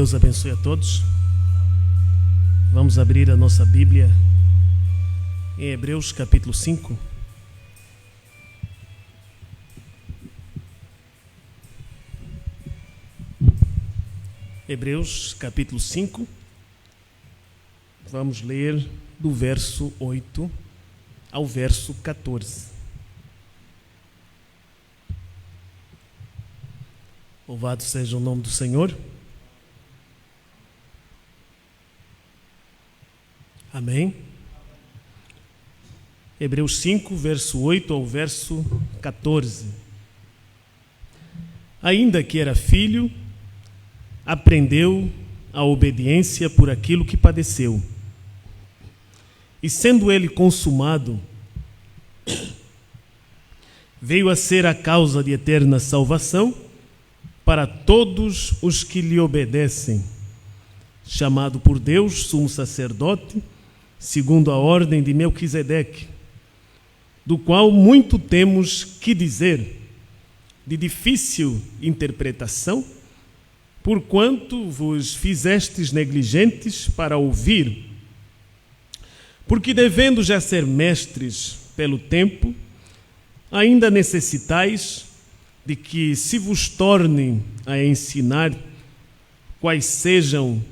Deus abençoe a todos. Vamos abrir a nossa Bíblia em Hebreus capítulo 5. Hebreus capítulo 5. Vamos ler do verso 8 ao verso 14. Louvado seja o nome do Senhor. Amém. Hebreus 5, verso 8 ao verso 14. Ainda que era filho, aprendeu a obediência por aquilo que padeceu. E sendo ele consumado, veio a ser a causa de eterna salvação para todos os que lhe obedecem, chamado por Deus sumo sacerdote, segundo a ordem de Melquisedeque, do qual muito temos que dizer, de difícil interpretação, porquanto vos fizestes negligentes para ouvir. Porque devendo já ser mestres pelo tempo, ainda necessitais de que se vos torne a ensinar quais sejam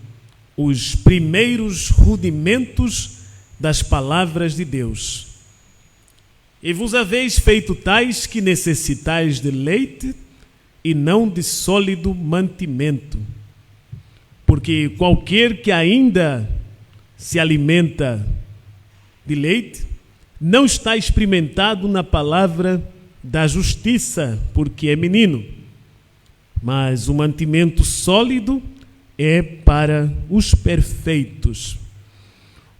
os primeiros rudimentos das palavras de Deus. E vos haveis feito tais que necessitais de leite e não de sólido mantimento. Porque qualquer que ainda se alimenta de leite não está experimentado na palavra da justiça, porque é menino. Mas o mantimento sólido é para os perfeitos,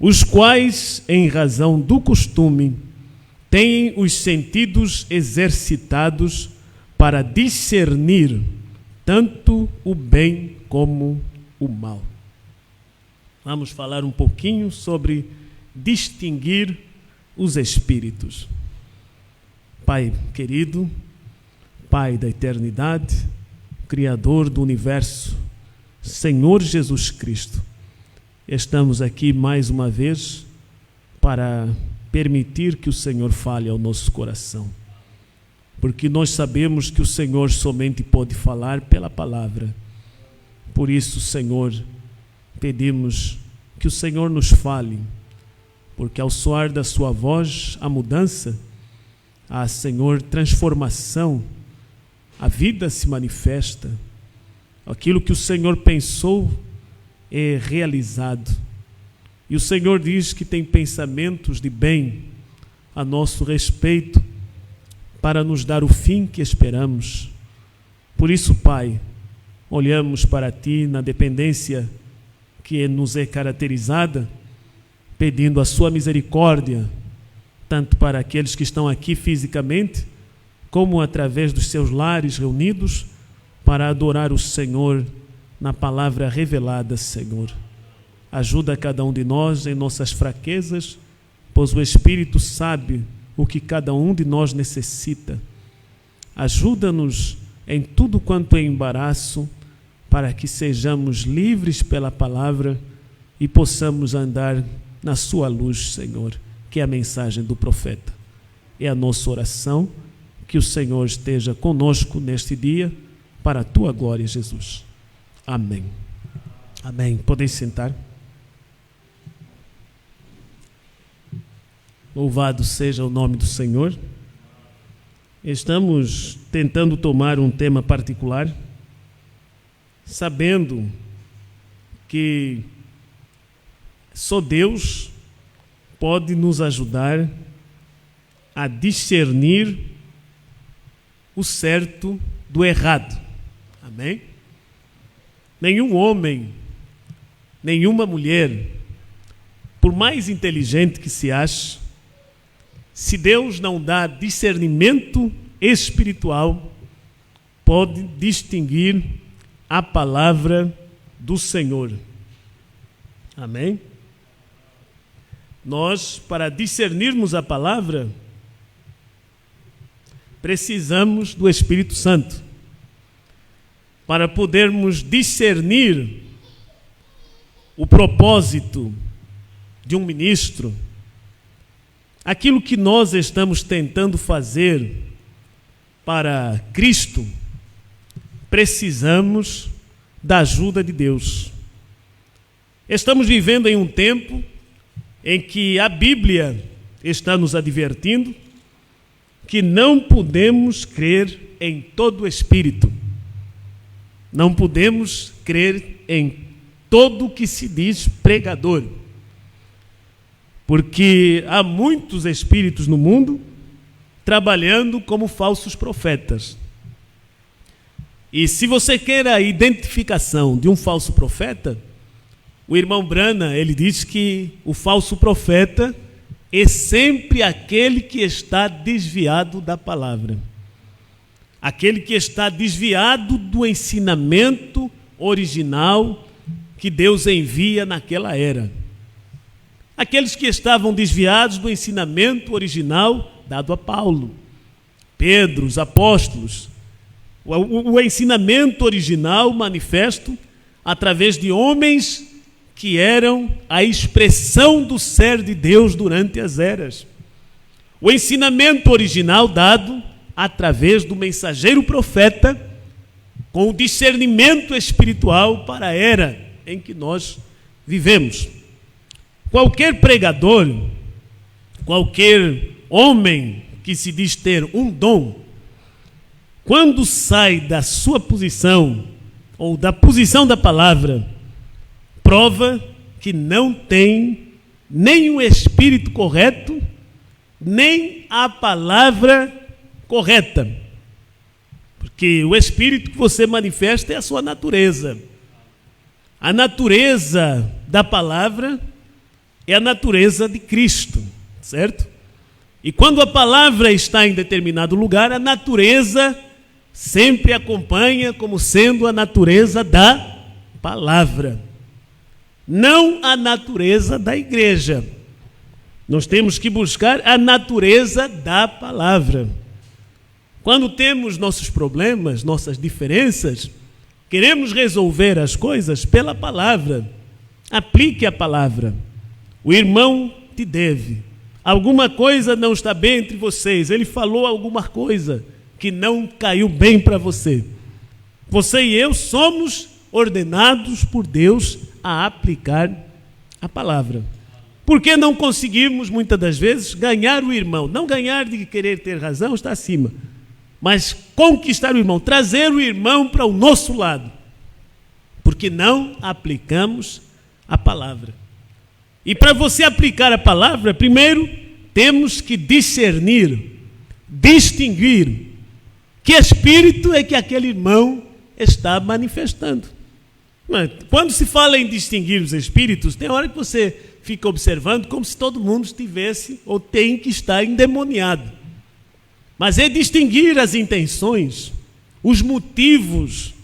os quais, em razão do costume, têm os sentidos exercitados para discernir tanto o bem como o mal. Vamos falar um pouquinho sobre distinguir os espíritos. Pai querido, Pai da eternidade, Criador do universo, Senhor Jesus Cristo, estamos aqui mais uma vez para permitir que o Senhor fale ao nosso coração, porque nós sabemos que o Senhor somente pode falar pela palavra. Por isso, Senhor, pedimos que o Senhor nos fale, porque ao soar da sua voz há mudança, há, Senhor, transformação, a vida se manifesta, aquilo que o Senhor pensou é realizado. E o Senhor diz que tem pensamentos de bem a nosso respeito para nos dar o fim que esperamos. Por isso, Pai, olhamos para Ti na dependência que nos é caracterizada, pedindo a Sua misericórdia, tanto para aqueles que estão aqui fisicamente, como através dos seus lares reunidos, para adorar o Senhor na palavra revelada, Senhor. Ajuda cada um de nós em nossas fraquezas, pois o Espírito sabe o que cada um de nós necessita. Ajuda-nos em tudo quanto é embaraço, para que sejamos livres pela palavra e possamos andar na sua luz, Senhor, que é a mensagem do profeta. É a nossa oração, que o Senhor esteja conosco neste dia, para a tua glória, Jesus. Amém. Amém. Podem sentar. Louvado seja o nome do Senhor. Estamos tentando tomar um tema particular, sabendo que só Deus pode nos ajudar a discernir o certo do errado. Amém? Nenhum homem, nenhuma mulher, por mais inteligente que se ache, se Deus não dá discernimento espiritual, pode distinguir a palavra do Senhor. Amém? Nós, para discernirmos a palavra, precisamos do Espírito Santo. Para podermos discernir o propósito de um ministro, aquilo que nós estamos tentando fazer para Cristo, precisamos da ajuda de Deus. Estamos vivendo em um tempo em que a Bíblia está nos advertindo que não podemos crer em todo o espírito. Não podemos crer em todo o que se diz pregador. Porque há muitos espíritos no mundo trabalhando como falsos profetas. E se você quer a identificação de um falso profeta, o irmão Brana, ele diz que o falso profeta é sempre aquele que está desviado da palavra. Aquele que está desviado do ensinamento original que Deus envia naquela era. Aqueles que estavam desviados do ensinamento original dado a Paulo, Pedro, os apóstolos. O ensinamento original manifesto através de homens que eram a expressão do ser de Deus durante as eras. O ensinamento original dado através do mensageiro profeta, com o discernimento espiritual para a era em que nós vivemos. Qualquer pregador, qualquer homem que se diz ter um dom, quando sai da sua posição, ou da posição da palavra, prova que não tem nem o espírito correto, nem a palavra correta. Porque o espírito que você manifesta é a sua natureza. A natureza da palavra é a natureza de Cristo, certo? E quando a palavra está em determinado lugar, a natureza sempre acompanha como sendo a natureza da palavra, não a natureza da igreja. Nós temos que buscar a natureza da palavra. Quando temos nossos problemas, nossas diferenças, queremos resolver as coisas pela palavra. Aplique a palavra. O irmão te deve. Alguma coisa não está bem entre vocês. Ele falou alguma coisa que não caiu bem para você. Você e eu somos ordenados por Deus a aplicar a palavra. Por que não conseguimos, muitas das vezes, ganhar o irmão? Não ganhar de querer ter razão, está acima. Mas conquistar o irmão, trazer o irmão para o nosso lado. Porque não aplicamos a palavra. E para você aplicar a palavra, primeiro temos que discernir, distinguir que espírito é que aquele irmão está manifestando. Quando se fala em distinguir os espíritos, tem hora que você fica observando como se todo mundo estivesse ou tem que estar endemoniado. Mas é distinguir as intenções, os motivos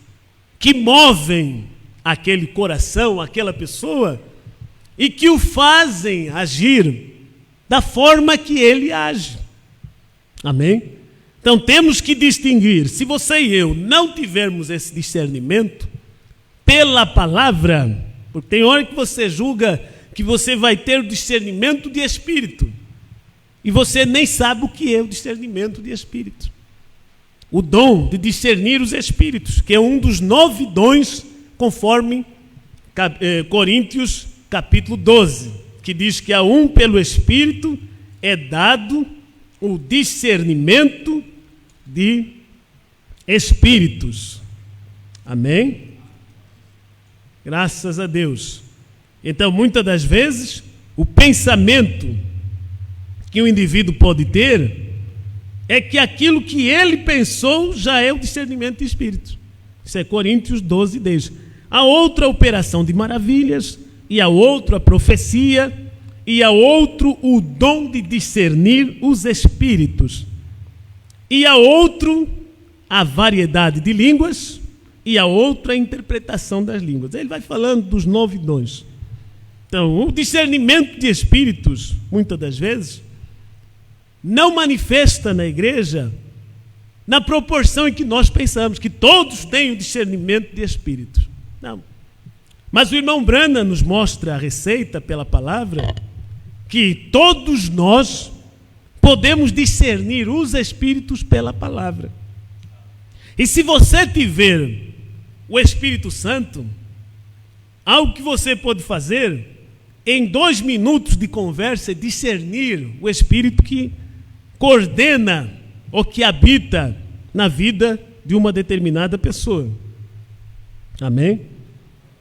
que movem aquele coração, aquela pessoa, e que o fazem agir da forma que ele age. Amém? Então temos que distinguir. Se você e eu não tivermos esse discernimento pela palavra, porque tem hora que você julga que você vai ter o discernimento de espírito, e você nem sabe o que é o discernimento de espírito. O dom de discernir os espíritos, que é um dos 9 dons, conforme Coríntios capítulo 12, que diz que a um pelo Espírito é dado o discernimento de espíritos. Amém? Graças a Deus. Então, muitas das vezes, o pensamento que o indivíduo pode ter é que aquilo que ele pensou já é o discernimento de espíritos. Isso é Coríntios 12, 10. A outra operação de maravilhas, e a outro a profecia, e a outro o dom de discernir os espíritos, e a outro a variedade de línguas, e a outra a interpretação das línguas. Ele vai falando dos 9 dons. Então, o discernimento de espíritos, muitas das vezes, não manifesta na igreja na proporção em que nós pensamos, que todos têm o discernimento de espíritos. Não. Mas o irmão Branham nos mostra a receita pela palavra, que todos nós podemos discernir os espíritos pela palavra. E se você tiver o Espírito Santo, algo que você pode fazer em 2 minutos de conversa é discernir o Espírito que coordena ou que habita na vida de uma determinada pessoa. Amém?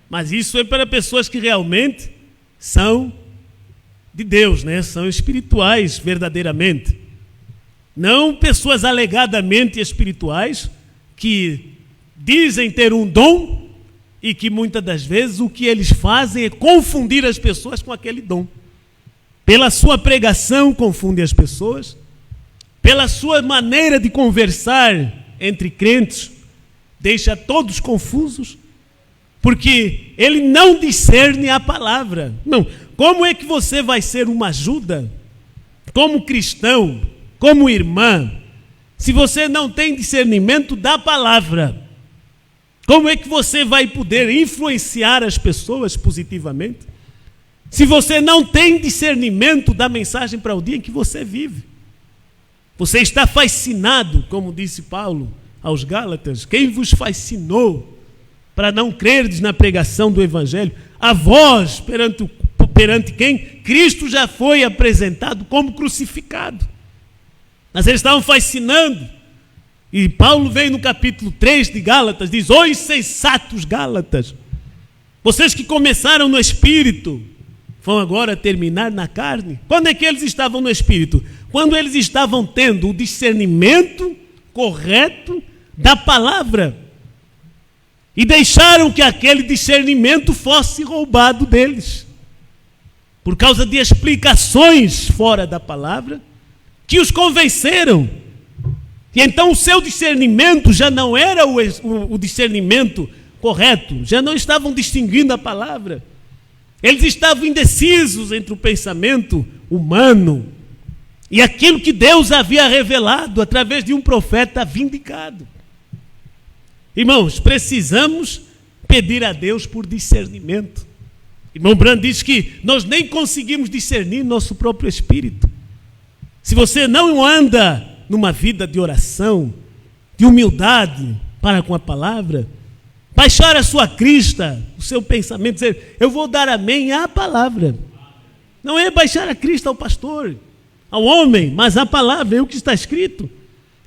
Mas isso é para pessoas que realmente são de Deus, né? São espirituais verdadeiramente. Não pessoas alegadamente espirituais que dizem ter um dom e que muitas das vezes o que eles fazem é confundir as pessoas com aquele dom. Pela sua pregação confunde as pessoas, pela sua maneira de conversar entre crentes deixa todos confusos, porque ele não discerne a palavra. Não, como é que você vai ser uma ajuda como cristão, como irmã, se você não tem discernimento da palavra? Como é que você vai poder influenciar as pessoas positivamente se você não tem discernimento da mensagem para o dia em que você vive? Você está fascinado, como disse Paulo aos Gálatas: quem vos fascinou para não crerdes na pregação do Evangelho? A vós, perante quem Cristo já foi apresentado como crucificado. Mas eles estavam fascinando. E Paulo vem no capítulo 3 de Gálatas, diz: ó insensatos Gálatas, vocês que começaram no Espírito, vão agora terminar na carne? Quando é que eles estavam no Espírito? Quando eles estavam tendo o discernimento correto da palavra. E deixaram que aquele discernimento fosse roubado deles, por causa de explicações fora da palavra, que os convenceram. E então o seu discernimento já não era o discernimento correto, já não estavam distinguindo a palavra. Eles estavam indecisos entre o pensamento humano e aquilo que Deus havia revelado através de um profeta vindicado. Irmãos, precisamos pedir a Deus por discernimento. Irmão Branham diz que nós nem conseguimos discernir nosso próprio espírito. Se você não anda numa vida de oração, de humildade para com a palavra, baixar a sua crista, o seu pensamento, dizer: eu vou dar amém à palavra. Não é baixar a crista ao pastor, ao homem, mas à palavra, é o que está escrito.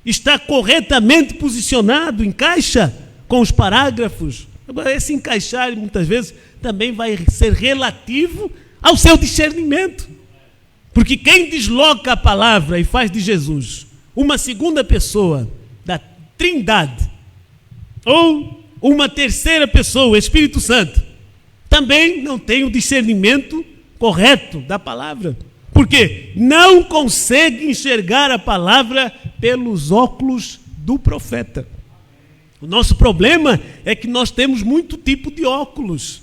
Está corretamente posicionado, encaixa com os parágrafos. Agora, esse encaixar muitas vezes também vai ser relativo ao seu discernimento. Porque quem desloca a palavra e faz de Jesus uma segunda pessoa da Trindade, ou uma terceira pessoa, o Espírito Santo, também não tem o discernimento correto da palavra. Porque não consegue enxergar a palavra pelos óculos do profeta. O nosso problema é que nós temos muito tipo de óculos.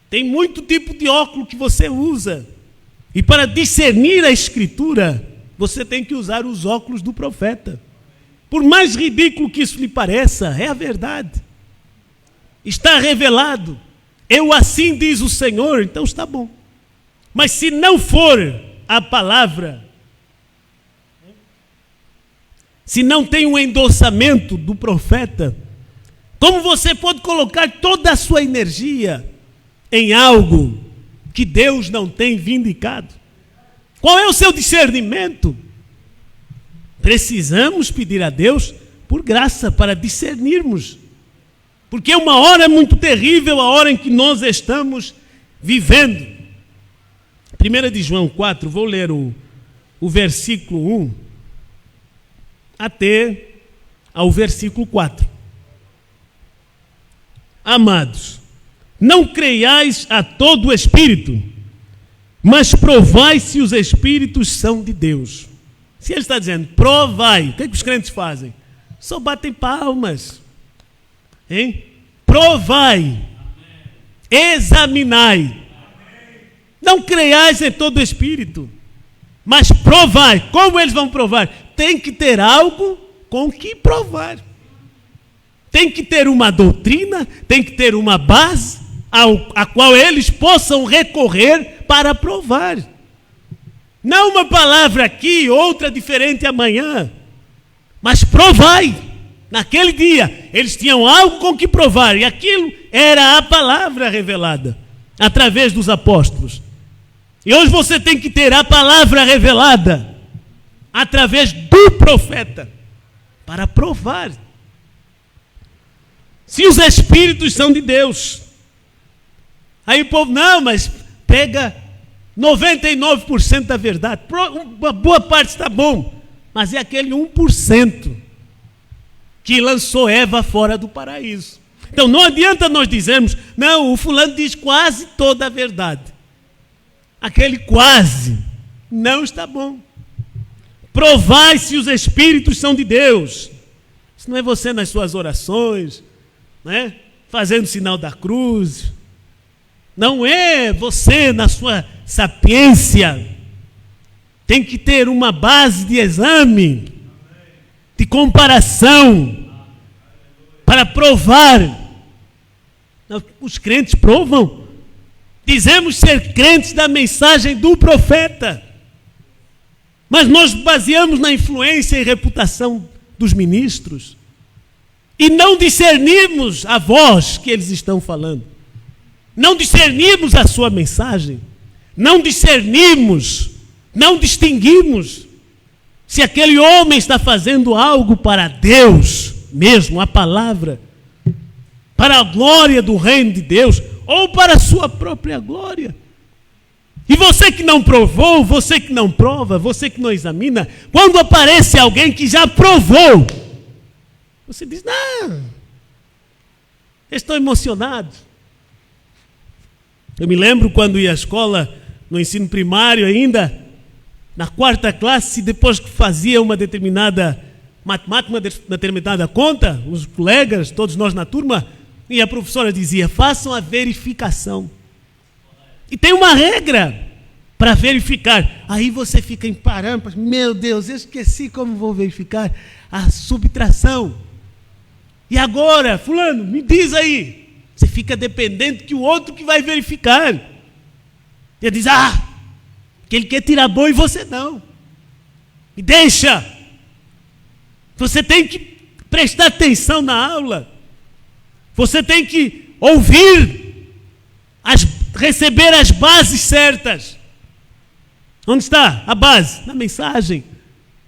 Tem muito tipo de óculos que você usa. E para discernir a Escritura, você tem que usar os óculos do profeta. Por mais ridículo que isso lhe pareça, é a verdade. Está revelado. Eu assim diz o Senhor, então está bom. Mas se não for a palavra, se não tem um endossamento do profeta, como você pode colocar toda a sua energia em algo que Deus não tem vindicado? Qual é o seu discernimento? Precisamos pedir a Deus por graça para discernirmos, porque é uma hora muito terrível, a hora em que nós estamos vivendo. 1 de João 4, vou ler o versículo 1 até ao versículo 4. Amados, não creiais a todo o espírito, mas provai se os espíritos são de Deus. Se ele está dizendo, provai, o que os crentes fazem? Só batem palmas. Hein? Provai, examinai. Não creiais em todo espírito, mas provai. Como eles vão provar? Tem que ter algo com que provar. Tem que ter uma doutrina, tem que ter uma base, a qual eles possam recorrer para provar. Não uma palavra aqui, outra diferente amanhã, mas provai. Naquele dia, eles tinham algo com que provar, e aquilo era a palavra revelada, através dos apóstolos. E hoje você tem que ter a palavra revelada, através do profeta, para provar se os Espíritos são de Deus. Aí o povo, não, mas pega 99% da verdade, uma boa parte está bom, mas é aquele 1% que lançou Eva fora do paraíso. Então não adianta nós dizermos, não, o fulano diz quase toda a verdade. Aquele quase não está bom. Provai se os Espíritos são de Deus. Isso não é você nas suas orações, né? Fazendo sinal da cruz. Não é você na sua sapiência. Tem que ter uma base de exame, de comparação, para provar. Os crentes provam. Dizemos ser crentes da mensagem do profeta, mas nós baseamos na influência e reputação dos ministros e não discernimos a voz que eles estão falando, não discernimos a sua mensagem, não discernimos, não distinguimos se aquele homem está fazendo algo para Deus mesmo, a palavra, para a glória do reino de Deus, ou para a sua própria glória. E você que não provou, você que não prova, você que não examina, quando aparece alguém que já provou, você diz, não, estou emocionado. Eu me lembro quando ia à escola, no ensino primário ainda, na 4ª classe, depois que fazia uma determinada matemática, uma determinada conta, os colegas, todos nós na turma, e a professora dizia, façam a verificação. E tem uma regra para verificar. Aí você fica em parâmetros, meu Deus, eu esqueci como vou verificar a subtração. E agora, fulano, me diz aí. Você fica dependente que o outro que vai verificar. Ele diz, que ele quer tirar bom e você não. Me deixa. Você tem que prestar atenção na aula. Você tem que ouvir, receber as bases certas. Onde está a base? Na mensagem,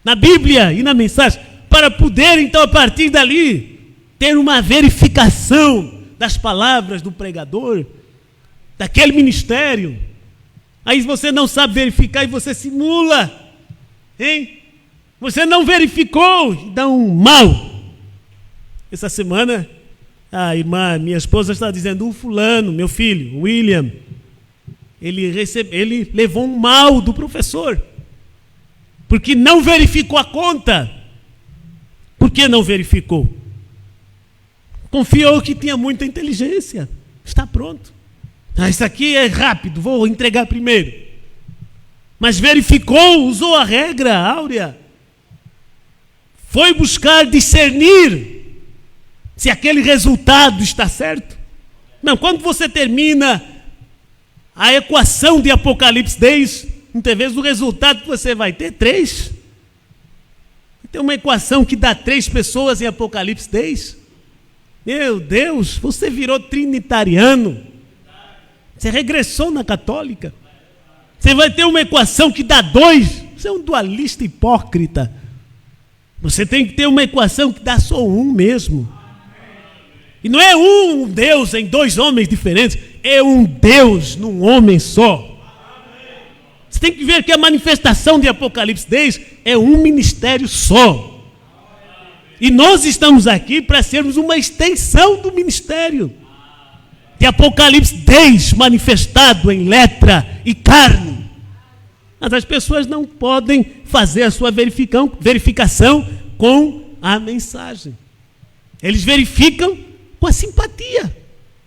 na Bíblia e na mensagem, para poder então a partir dali ter uma verificação das palavras do pregador, daquele ministério. Aí você não sabe verificar e você simula, hein? Você não verificou, dá um mal. Essa semana a irmã, minha esposa, está dizendo, o fulano, meu filho, William, ele levou um mal do professor, porque não verificou a conta. Por que não verificou? Confiou que tinha muita inteligência. Está pronto. Isso aqui é rápido, vou entregar primeiro. Mas verificou, usou a regra áurea. Foi buscar discernir se aquele resultado está certo. Não, quando você termina a equação de Apocalipse 10, muitas vezes o resultado que você vai ter 3. Tem uma equação que dá 3 pessoas em Apocalipse 10. Meu Deus, você virou trinitariano. Você regressou na católica. Você vai ter uma equação que dá 2. Você é um dualista hipócrita. Você tem que ter uma equação que dá só 1 mesmo. E não é um Deus em 2 homens diferentes, é um Deus num homem só. Você tem que ver que a manifestação de Apocalipse 10 é um ministério só. E nós estamos aqui para sermos uma extensão do ministério de Apocalipse 10 manifestado em letra e carne. Mas as pessoas não podem fazer a sua verificação com a mensagem. Eles verificam com a simpatia.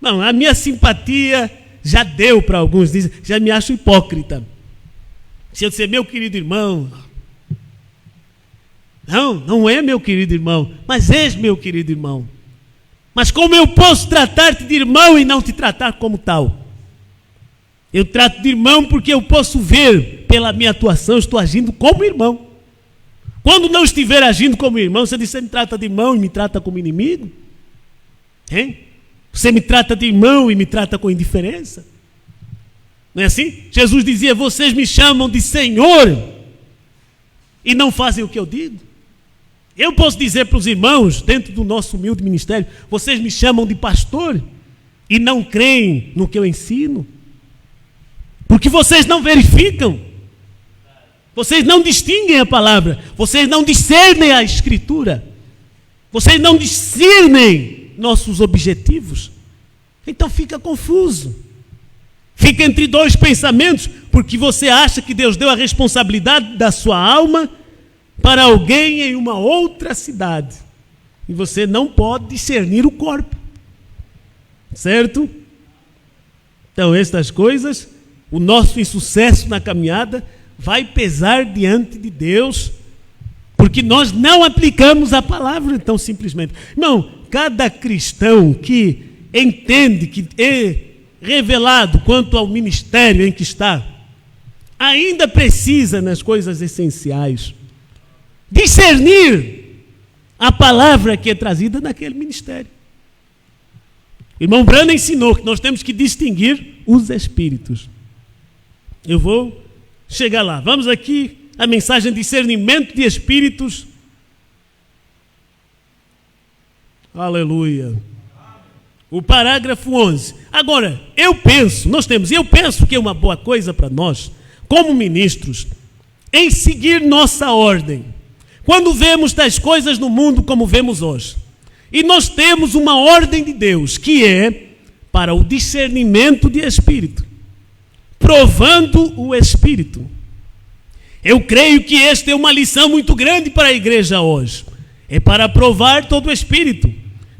Não, a minha simpatia já deu para alguns, dizem, já me acho hipócrita. Se eu disser, meu querido irmão, não é meu querido irmão, mas és meu querido irmão. Mas como eu posso tratar-te de irmão e não te tratar como tal? Eu trato de irmão porque eu posso ver pela minha atuação, estou agindo como irmão. Quando não estiver agindo como irmão, você diz, você me trata de irmão e me trata como inimigo? Hein? Você me trata de irmão e me trata com indiferença? Não é assim? Jesus dizia, vocês me chamam de Senhor e não fazem o que eu digo. Eu posso dizer para os irmãos, dentro do nosso humilde ministério, vocês me chamam de pastor e não creem no que eu ensino. Porque vocês não verificam. Vocês não distinguem a palavra. Vocês não discernem a Escritura. Vocês não discernem nossos objetivos. Então fica confuso. Fica entre dois pensamentos, porque você acha que Deus deu a responsabilidade da sua alma para alguém em uma outra cidade. E você não pode discernir o corpo. Certo? Então estas coisas, o nosso insucesso na caminhada vai pesar diante de Deus, porque nós não aplicamos a palavra tão simplesmente. Não, cada cristão que entende, que é revelado quanto ao ministério em que está, ainda precisa, nas coisas essenciais, discernir a palavra que é trazida naquele ministério. O irmão Branham ensinou que nós temos que distinguir os espíritos. Eu vou chegar lá. Vamos aqui a mensagem de discernimento de espíritos. Aleluia. O parágrafo 11. Agora, eu penso que é uma boa coisa para nós, como ministros, em seguir nossa ordem. Quando vemos tais coisas no mundo como vemos hoje, e nós temos uma ordem de Deus, que é para o discernimento de espírito, provando o espírito. Eu creio que esta é uma lição muito grande para a igreja hoje. É para provar todo o espírito,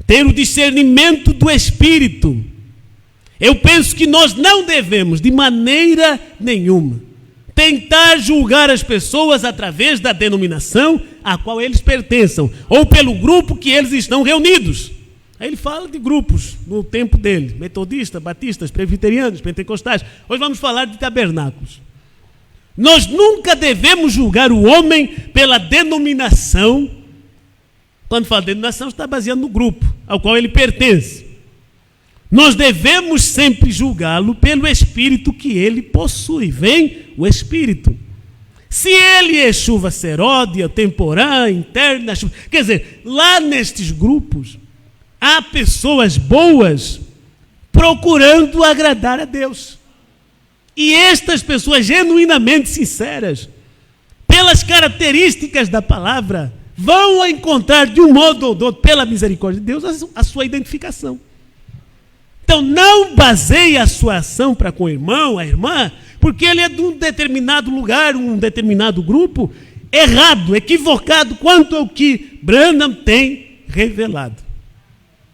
ter o discernimento do espírito. Eu penso que nós não devemos, de maneira nenhuma, tentar julgar as pessoas através da denominação a qual eles pertençam, ou pelo grupo que eles estão reunidos. Aí ele fala de grupos no tempo dele, metodistas, batistas, presbiterianos, pentecostais. Hoje vamos falar de tabernáculos. Nós nunca devemos julgar o homem pela denominação. Quando fala denominação, está baseado no grupo ao qual ele pertence. Nós devemos sempre julgá-lo pelo espírito que ele possui. Vem o espírito. Se ele é chuva seródia, temporã, interna, chuva... Quer dizer, lá nestes grupos, há pessoas boas procurando agradar a Deus. E estas pessoas genuinamente sinceras, pelas características da palavra, vão encontrar de um modo ou do outro, pela misericórdia de Deus, a sua identificação. Então não baseie a sua ação para com o irmão, a irmã, porque ele é de um determinado lugar, um determinado grupo, errado, equivocado quanto ao que Branham tem revelado.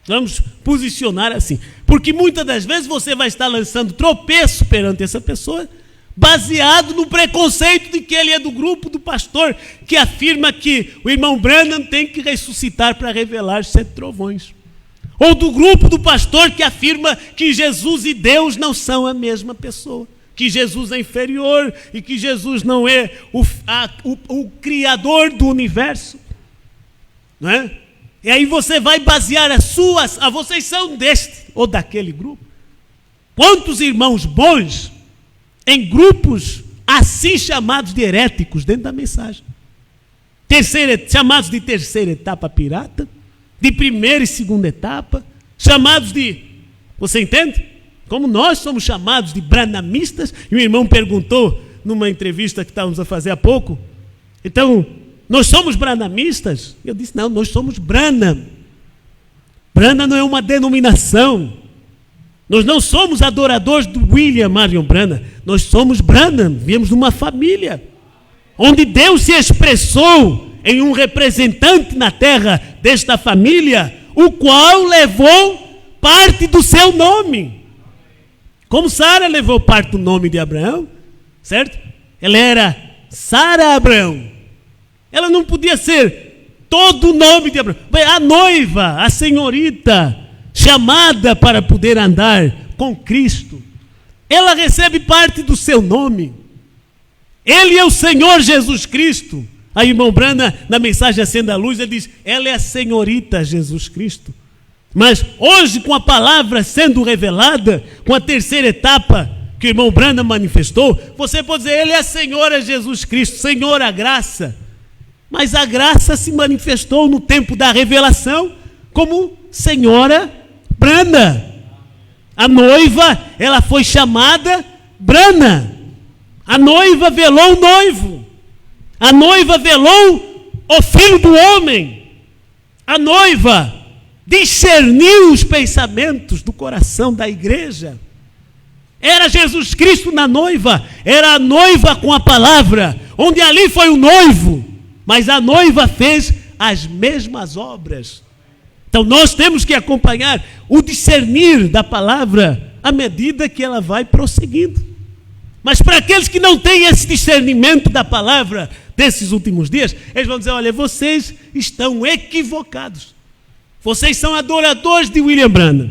Vamos posicionar assim. Porque muitas das vezes você vai estar lançando tropeço perante essa pessoa, baseado no preconceito de que ele é do grupo do pastor, que afirma que o irmão Branham tem que ressuscitar para revelar 7 trovões. Ou do grupo do pastor que afirma que Jesus e Deus não são a mesma pessoa. Que Jesus é inferior e que Jesus não é o criador do universo. Não é? E aí você vai basear vocês são deste ou daquele grupo. Quantos irmãos bons em grupos assim chamados de heréticos dentro da mensagem. Chamados de terceira etapa pirata, de primeira e segunda etapa, chamados de... Você entende? Como nós somos chamados de branamistas, e o irmão perguntou numa entrevista que estávamos a fazer há pouco, então... Nós somos branamistas? Eu disse, não, nós somos Branham. Branham não é uma denominação. Nós não somos adoradores do William Marion Branham. Nós somos Branham, viemos de uma família, onde Deus se expressou em um representante na terra desta família, o qual levou parte do seu nome. Como Sara levou parte do nome de Abraão, certo? Ela era Sara Abraão. Ela não podia ser todo o nome de Abraão. A noiva, a senhorita, chamada para poder andar com Cristo, ela recebe parte do seu nome. Ele é o Senhor Jesus Cristo. Aí, irmão Brana, na mensagem Acenda a Luz, ele diz, ela é a senhorita Jesus Cristo. Mas hoje, com a palavra sendo revelada, com a terceira etapa que o irmão Brana manifestou, você pode dizer, ele é a Senhora Jesus Cristo, Senhora Graça. Mas a graça se manifestou no tempo da revelação como Senhora Brana. A noiva, ela foi chamada Brana. A noiva velou o noivo. A noiva velou o filho do homem. A noiva discerniu os pensamentos do coração da igreja. Era Jesus Cristo na noiva. Era a noiva com a palavra. Onde ali foi o noivo. Mas a noiva fez as mesmas obras. Então nós temos que acompanhar o discernir da palavra à medida que ela vai prosseguindo. Mas para aqueles que não têm esse discernimento da palavra desses últimos dias, eles vão dizer, olha, vocês estão equivocados. Vocês são adoradores de William Branham.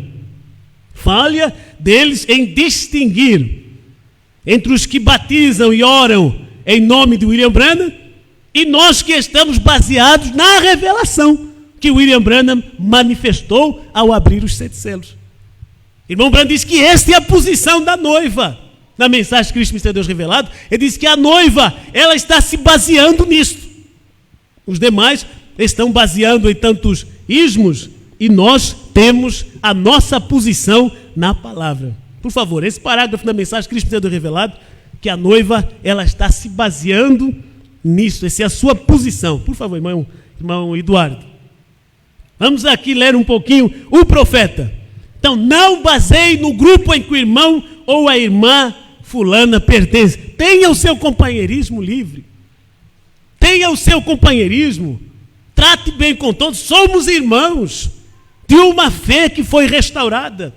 Falha deles em distinguir entre os que batizam e oram em nome de William Branham e nós que estamos baseados na revelação que William Branham manifestou ao abrir os 7 selos. Irmão Branham diz que esta é a posição da noiva. Na mensagem Cristo Mistério de Deus Revelado, ele diz que a noiva, ela está se baseando nisto. Os demais estão baseando em tantos ismos e nós temos a nossa posição na palavra. Por favor, esse parágrafo da mensagem Cristo Mistério de Deus Revelado, que a noiva, ela está se baseando nisso. Essa é a sua posição. Por favor, irmão Eduardo. Vamos aqui ler um pouquinho o profeta. Então, não baseie no grupo em que o irmão ou a irmã fulana pertence. Tenha o seu companheirismo livre. Tenha o seu companheirismo. Trate bem com todos. Somos irmãos de uma fé que foi restaurada.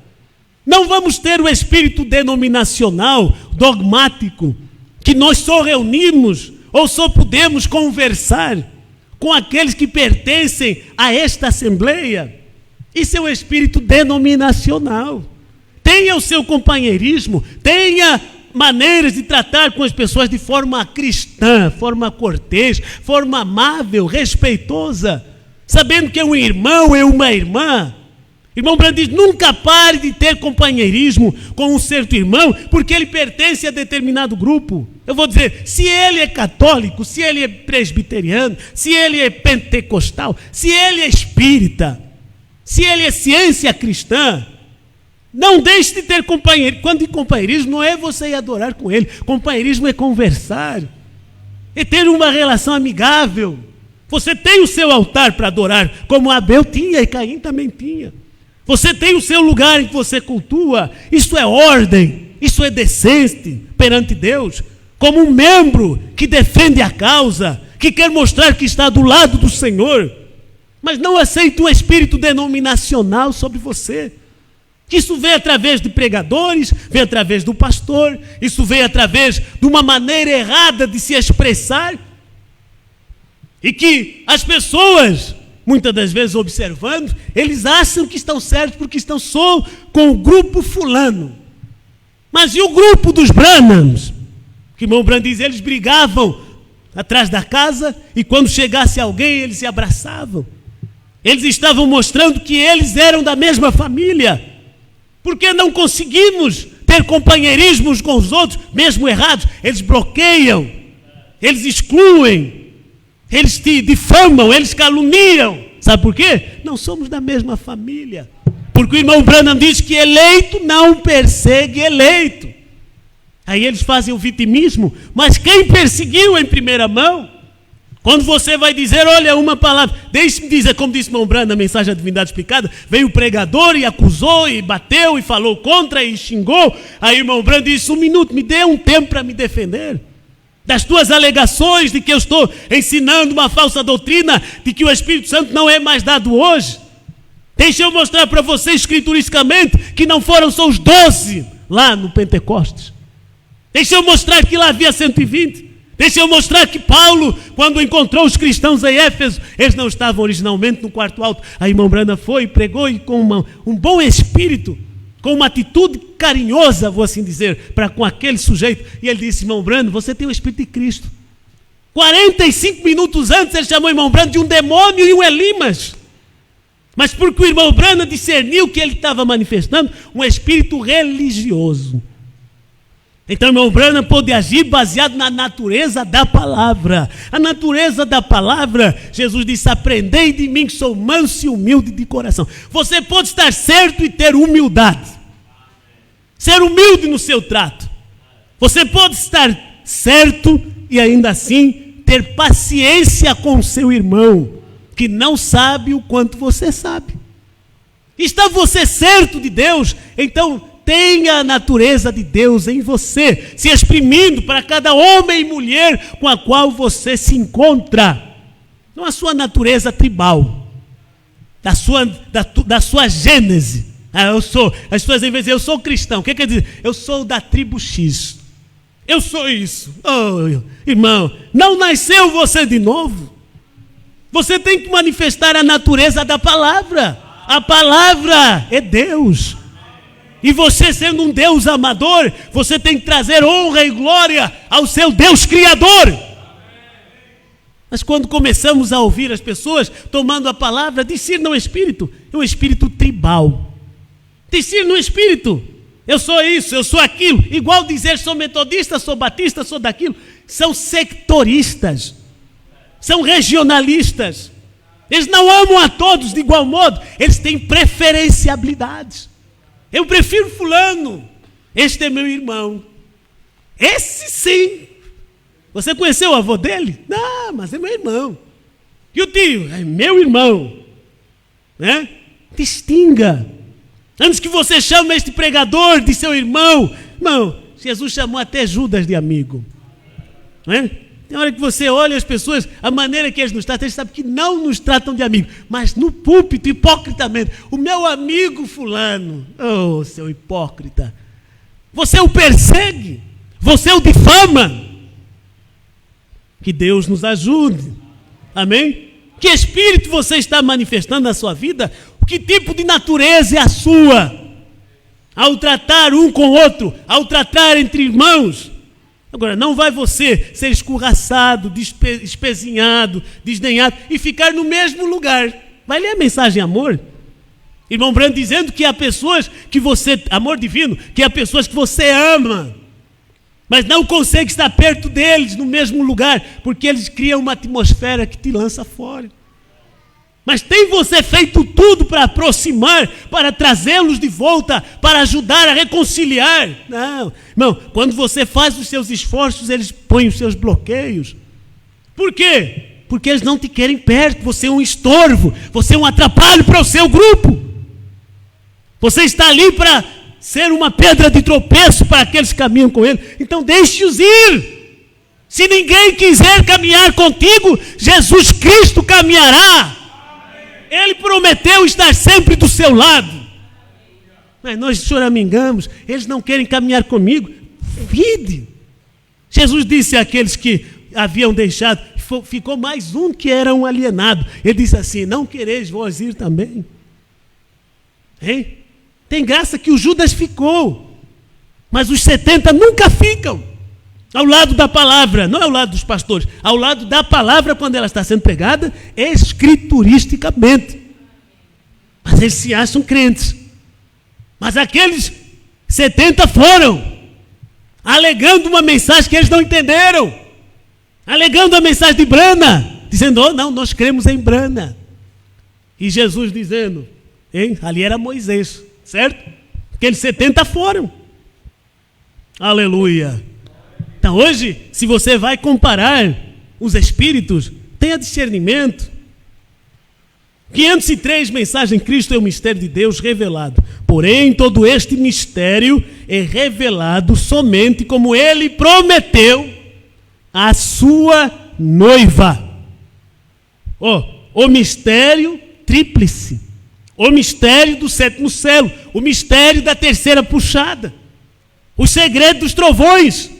Não vamos ter o espírito denominacional, dogmático, que nós só reunimos ou só podemos conversar com aqueles que pertencem a esta assembleia. Isso é o espírito denominacional. Tenha o seu companheirismo, tenha maneiras de tratar com as pessoas de forma cristã, forma cortês, forma amável, respeitosa, sabendo que é um irmão, é uma irmã. Irmão Branham diz, nunca pare de ter companheirismo com um certo irmão, porque ele pertence a determinado grupo. Eu vou dizer, se ele é católico, se ele é presbiteriano, se ele é pentecostal, se ele é espírita, se ele é ciência cristã, não deixe de ter companheirismo. Quando de companheirismo não é você ir adorar com ele, companheirismo é conversar, é ter uma relação amigável. Você tem o seu altar para adorar, como Abel tinha e Caim também tinha. Você tem o seu lugar em que você cultua. Isso é ordem, isso é decente perante Deus. Como um membro que defende a causa, que quer mostrar que está do lado do Senhor. Mas não aceite um espírito denominacional sobre você. Isso vem através de pregadores, vem através do pastor, isso vem através de uma maneira errada de se expressar. E que as pessoas, muitas das vezes observando, eles acham que estão certos porque estão só com o grupo fulano. Mas e o grupo dos Branhams? Que o irmão Branham diz, eles brigavam atrás da casa e quando chegasse alguém eles se abraçavam. Eles estavam mostrando que eles eram da mesma família. Porque não conseguimos ter companheirismos com os outros, mesmo errados. Eles bloqueiam, eles excluem, eles te difamam, eles caluniam. Sabe por quê? Não somos da mesma família. Porque o irmão Branham diz que eleito não persegue eleito. Aí eles fazem o vitimismo, mas quem perseguiu em primeira mão? Quando você vai dizer, olha, uma palavra, deixe-me dizer, como disse o irmão Branham na mensagem da Divindade Explicada, veio o pregador e acusou, e bateu, e falou contra, e xingou. Aí o irmão Branham disse, um minuto, me dê um tempo para me defender das tuas alegações de que eu estou ensinando uma falsa doutrina, de que o Espírito Santo não é mais dado hoje. Deixa eu mostrar para você escrituristicamente que não foram só os 12 lá no Pentecostes. Deixa eu mostrar que lá havia 120. Deixa eu mostrar que Paulo, quando encontrou os cristãos em Éfeso, eles não estavam originalmente no quarto alto. A irmã Branda foi e pregou e com um bom espírito, com uma atitude carinhosa, vou assim dizer, para com aquele sujeito. E ele disse: irmão Brando, você tem o Espírito de Cristo. 45 minutos antes ele chamou o irmão Brando de um demônio e um Elimas. Mas porque o irmão Brando discerniu que ele estava manifestando um espírito religioso. Então o irmão Brando pôde agir baseado na natureza da palavra. A natureza da palavra, Jesus disse: aprendei de mim que sou manso e humilde de coração. Você pode estar certo e ter humildade. Ser humilde no seu trato. Você pode estar certo e ainda assim ter paciência com o seu irmão, que não sabe o quanto você sabe. Está você certo de Deus? Então tenha a natureza de Deus em você, se exprimindo para cada homem e mulher com a qual você se encontra. Não a sua natureza tribal, da sua gênese. As pessoas às vezes dizem: eu sou cristão. O que quer dizer? Eu sou da tribo X. Eu sou isso. Oh, irmão, não nasceu você de novo. Você tem que manifestar a natureza da palavra. A palavra é Deus. E você, sendo um Deus amador, você tem que trazer honra e glória ao seu Deus Criador. Mas quando começamos a ouvir as pessoas tomando a palavra, discernir no espírito, é um espírito tribal. Discernir no espírito, eu sou isso, eu sou aquilo. Igual dizer: sou metodista, sou batista, sou daquilo. São sectoristas, são regionalistas. Eles não amam a todos de igual modo, eles têm preferencialidades. Eu prefiro fulano, este é meu irmão. Esse sim. Você conheceu o avô dele? Não, mas é meu irmão. E o tio? É meu irmão. Né? Distinga. Antes que você chame este pregador de seu irmão. Irmão, Jesus chamou até Judas de amigo. Né? Tem hora que você olha as pessoas, a maneira que eles nos tratam, eles sabem que não nos tratam de amigo. Mas no púlpito, hipocritamente: o meu amigo fulano. Oh, seu hipócrita. Você o persegue. Você o difama. Que Deus nos ajude. Amém? Que espírito você está manifestando na sua vida? Que tipo de natureza é a sua? Ao tratar um com o outro, ao tratar entre irmãos. Agora, não vai você ser escorraçado, espezinhado, desdenhado e ficar no mesmo lugar. Vai ler a mensagem amor. Irmão Brando dizendo que há pessoas que você, amor divino, que há pessoas que você ama, mas não consegue estar perto deles no mesmo lugar, porque eles criam uma atmosfera que te lança fora. Mas tem você feito tudo para aproximar, para trazê-los de volta, para ajudar a reconciliar? Não, irmão, quando você faz os seus esforços, eles põem os seus bloqueios. Por quê? Porque eles não te querem perto, você é um estorvo, você é um atrapalho para o seu grupo. Você está ali para ser uma pedra de tropeço para aqueles que caminham com ele. Então deixe-os ir. Se ninguém quiser caminhar contigo, Jesus Cristo caminhará. Ele prometeu estar sempre do seu lado. Mas nós choramingamos, eles não querem caminhar comigo. Vide. Jesus disse àqueles que haviam deixado, ficou mais um que era um alienado. Ele disse assim: não quereis vós ir também? Hein? Tem graça que o Judas ficou, mas os 70 nunca ficam ao lado da palavra, não ao lado dos pastores, ao lado da palavra quando ela está sendo pregada escrituristicamente. Mas eles se acham crentes. Mas aqueles 70 foram alegando uma mensagem que eles não entenderam, alegando a mensagem de Brana, dizendo: oh, não, nós cremos em Brana. E Jesus dizendo, hein? Ali era Moisés, certo? Aqueles 70 foram. Aleluia. Então hoje, se você vai comparar os espíritos, tenha discernimento. 503 mensagens em Cristo é o mistério de Deus revelado. Porém, todo este mistério é revelado somente como Ele prometeu à sua noiva. O mistério tríplice. O mistério do sétimo selo. O mistério da terceira puxada. O segredo dos trovões.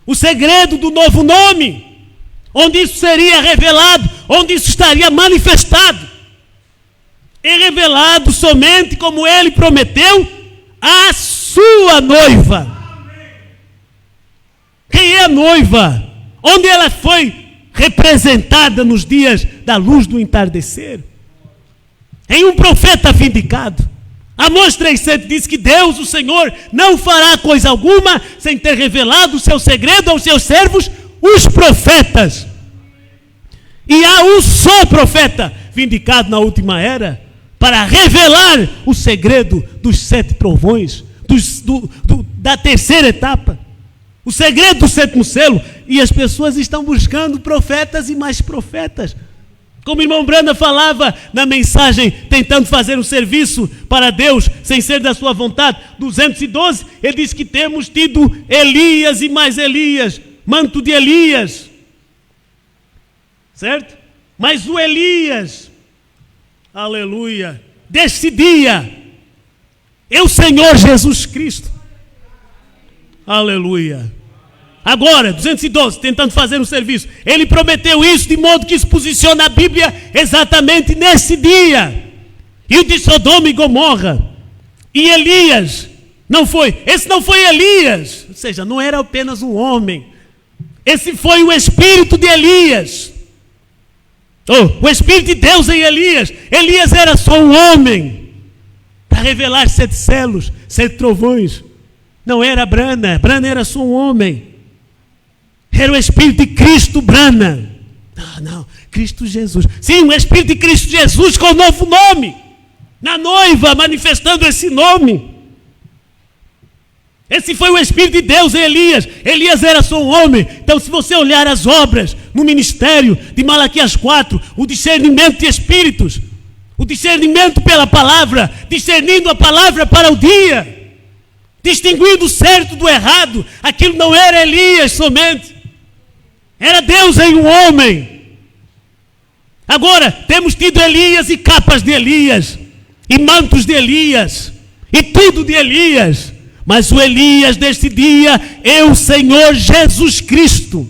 O segredo do novo nome. onde isso seria revelado, onde isso estaria manifestado. É revelado somente como ele prometeu a sua noiva. Quem é a noiva? Onde ela foi representada nos dias da luz do entardecer? Em um profeta vindicado. Amós 3,7 diz que Deus, o Senhor, não fará coisa alguma sem ter revelado o seu segredo aos seus servos, os profetas. E há um só profeta vindicado na última era para revelar o segredo dos 7 trovões, da terceira etapa, o segredo do 7º selo. E as pessoas estão buscando profetas e mais profetas. Como o irmão Branda falava na mensagem, tentando fazer um serviço para Deus, sem ser da sua vontade, 212, ele diz que temos tido Elias e mais Elias, manto de Elias, certo? Mas o Elias, aleluia, desse dia, é o Senhor Jesus Cristo, aleluia. Agora, 212, tentando fazer um serviço. Ele prometeu isso de modo que se posiciona a Bíblia exatamente nesse dia. E o de Sodoma e Gomorra. E Elias, não foi. Esse não foi Elias. Ou seja, não era apenas um homem. Esse foi o Espírito de Elias. O Espírito de Deus em Elias. Elias era só um homem. Para revelar 7 selos, 7 trovões. Não era Brana. Brana era só um homem. Era o Espírito de Cristo Brana. Não, Cristo Jesus. Sim, o Espírito de Cristo Jesus com o novo nome. Na noiva, manifestando esse nome. Esse foi o Espírito de Deus em Elias. Elias era só um homem. Então, se você olhar as obras no ministério de Malaquias 4, o discernimento de espíritos, o discernimento pela palavra, discernindo a palavra para o dia, distinguindo o certo do errado, aquilo não era Elias somente. Era Deus em um homem. Agora, temos tido Elias e capas de Elias, e mantos de Elias, e tudo de Elias. Mas o Elias deste dia é o Senhor Jesus Cristo.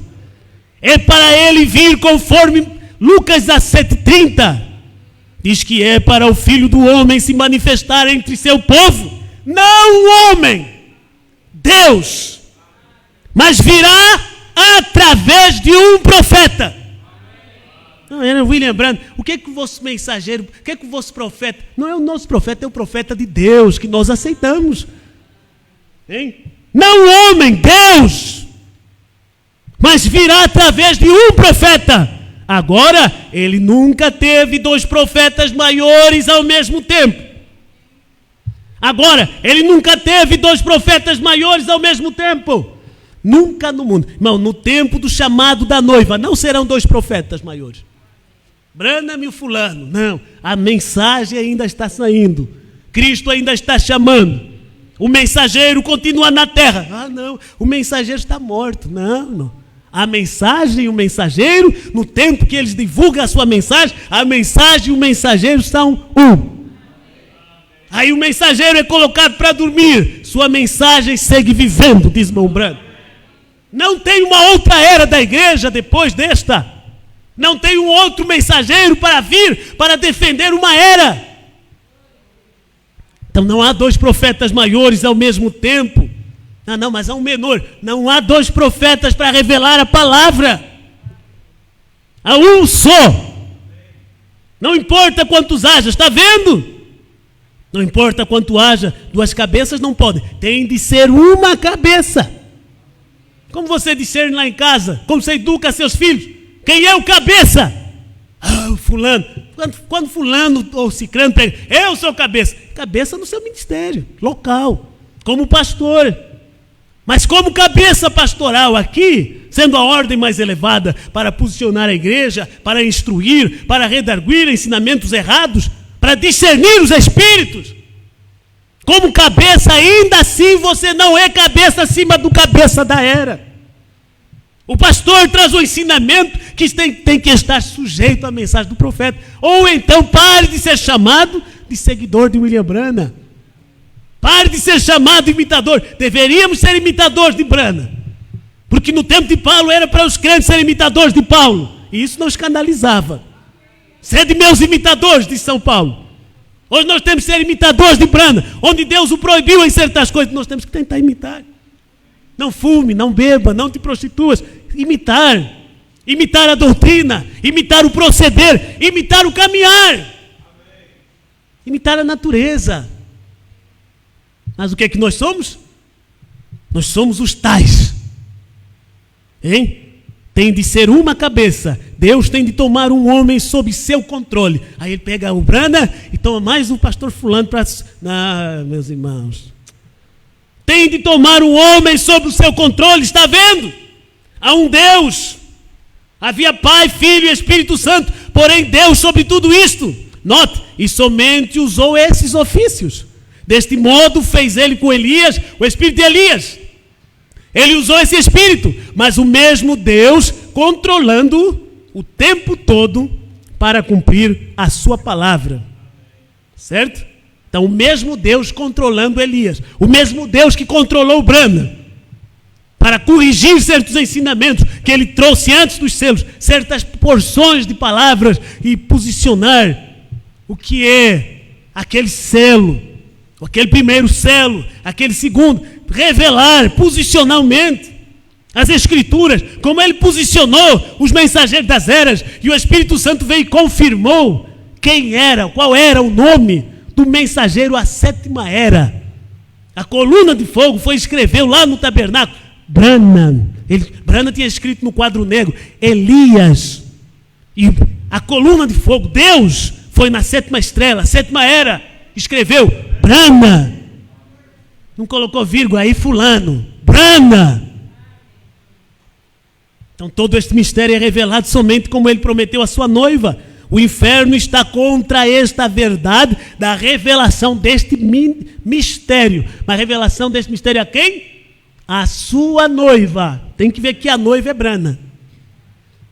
É para ele vir conforme Lucas 17:30. Diz que é para o Filho do Homem se manifestar entre seu povo. Não o homem, Deus. Mas virá através de um profeta. Não, era William Branham. O que é que o vosso mensageiro, o que é que o vosso profeta, não é o nosso profeta, é o profeta de Deus, que nós aceitamos. Hein? Não o homem, Deus. Mas virá através de um profeta. Agora, ele nunca teve 2 profetas maiores ao mesmo tempo. Agora, ele nunca teve 2 profetas maiores ao mesmo tempo. Nunca no mundo. Irmão, no tempo do chamado da noiva, não serão 2 profetas maiores. Branham e o fulano. Não. A mensagem ainda está saindo. Cristo ainda está chamando. O mensageiro continua na terra. Ah, não. O mensageiro está morto. Não, não. A mensagem e o mensageiro, no tempo que eles divulgam a sua mensagem, a mensagem e o mensageiro são um. Aí o mensageiro é colocado para dormir. Sua mensagem segue vivendo, diz irmão Branham. Não tem uma outra era da igreja depois desta. Não tem um outro mensageiro para vir, para defender uma era. Então não há 2 profetas maiores ao mesmo tempo. Não, mas há um menor. Não há 2 profetas para revelar a palavra. Há um só. Não importa quantos haja, está vendo? Não importa quanto haja, 2 cabeças não podem. Tem de ser uma cabeça. Como você discerne lá em casa? Como você educa seus filhos? Quem é o cabeça? Ah, o fulano. Quando fulano ou ciclano pega, eu sou cabeça. Cabeça no seu ministério, local, como pastor. Mas como cabeça pastoral aqui, sendo a ordem mais elevada para posicionar a igreja, para instruir, para redarguir ensinamentos errados, para discernir os espíritos. Como cabeça, ainda assim você não é cabeça acima do cabeça da era. O pastor traz o ensinamento que tem que estar sujeito à mensagem do profeta. Ou então pare de ser chamado de seguidor de William Branham. Pare de ser chamado de imitador. Deveríamos ser imitadores de Branham. Porque no tempo de Paulo era para os crentes serem imitadores de Paulo. E isso não escandalizava. Sede meus imitadores, disse São Paulo. Hoje nós temos que ser imitadores de Brana. Onde Deus o proibiu em certas coisas, nós temos que tentar imitar. Não fume, não beba, não te prostituas. Imitar. Imitar a doutrina. Imitar o proceder. Imitar o caminhar. Imitar a natureza. Mas o que é que nós somos? Nós somos os tais. Hein? Tem de ser uma cabeça. Deus tem de tomar um homem sob seu controle. Aí ele pega o Brana e toma mais o pastor fulano para... Ah, meus irmãos. Tem de tomar um homem sob o seu controle. Está vendo? Há um Deus. Havia Pai, Filho e Espírito Santo. Porém Deus sobre tudo isto. Note, e somente usou esses ofícios. Deste modo fez ele com Elias, o espírito de Elias. Ele usou esse espírito, mas o mesmo Deus controlando o tempo todo para cumprir a sua palavra. Certo? Então o mesmo Deus controlando Elias, o mesmo Deus que controlou Brana, para corrigir certos ensinamentos que ele trouxe antes dos selos, certas porções de palavras e posicionar o que é aquele selo, aquele primeiro selo, aquele segundo, revelar posicionalmente as Escrituras, como ele posicionou os mensageiros das eras, e o Espírito Santo veio e confirmou quem era, qual era o nome do mensageiro à sétima era. A coluna de fogo foi escreveu lá no tabernáculo, Brana. Brana tinha escrito no quadro negro, Elias. E a coluna de fogo, Deus, foi na sétima estrela, sétima era, escreveu Brana. Não colocou vírgula aí, fulano. Brana. Então todo este mistério é revelado somente como ele prometeu à sua noiva. O inferno está contra esta verdade da revelação deste mistério. Mas revelação deste mistério a quem? A sua noiva. Tem que ver que a noiva é Brana.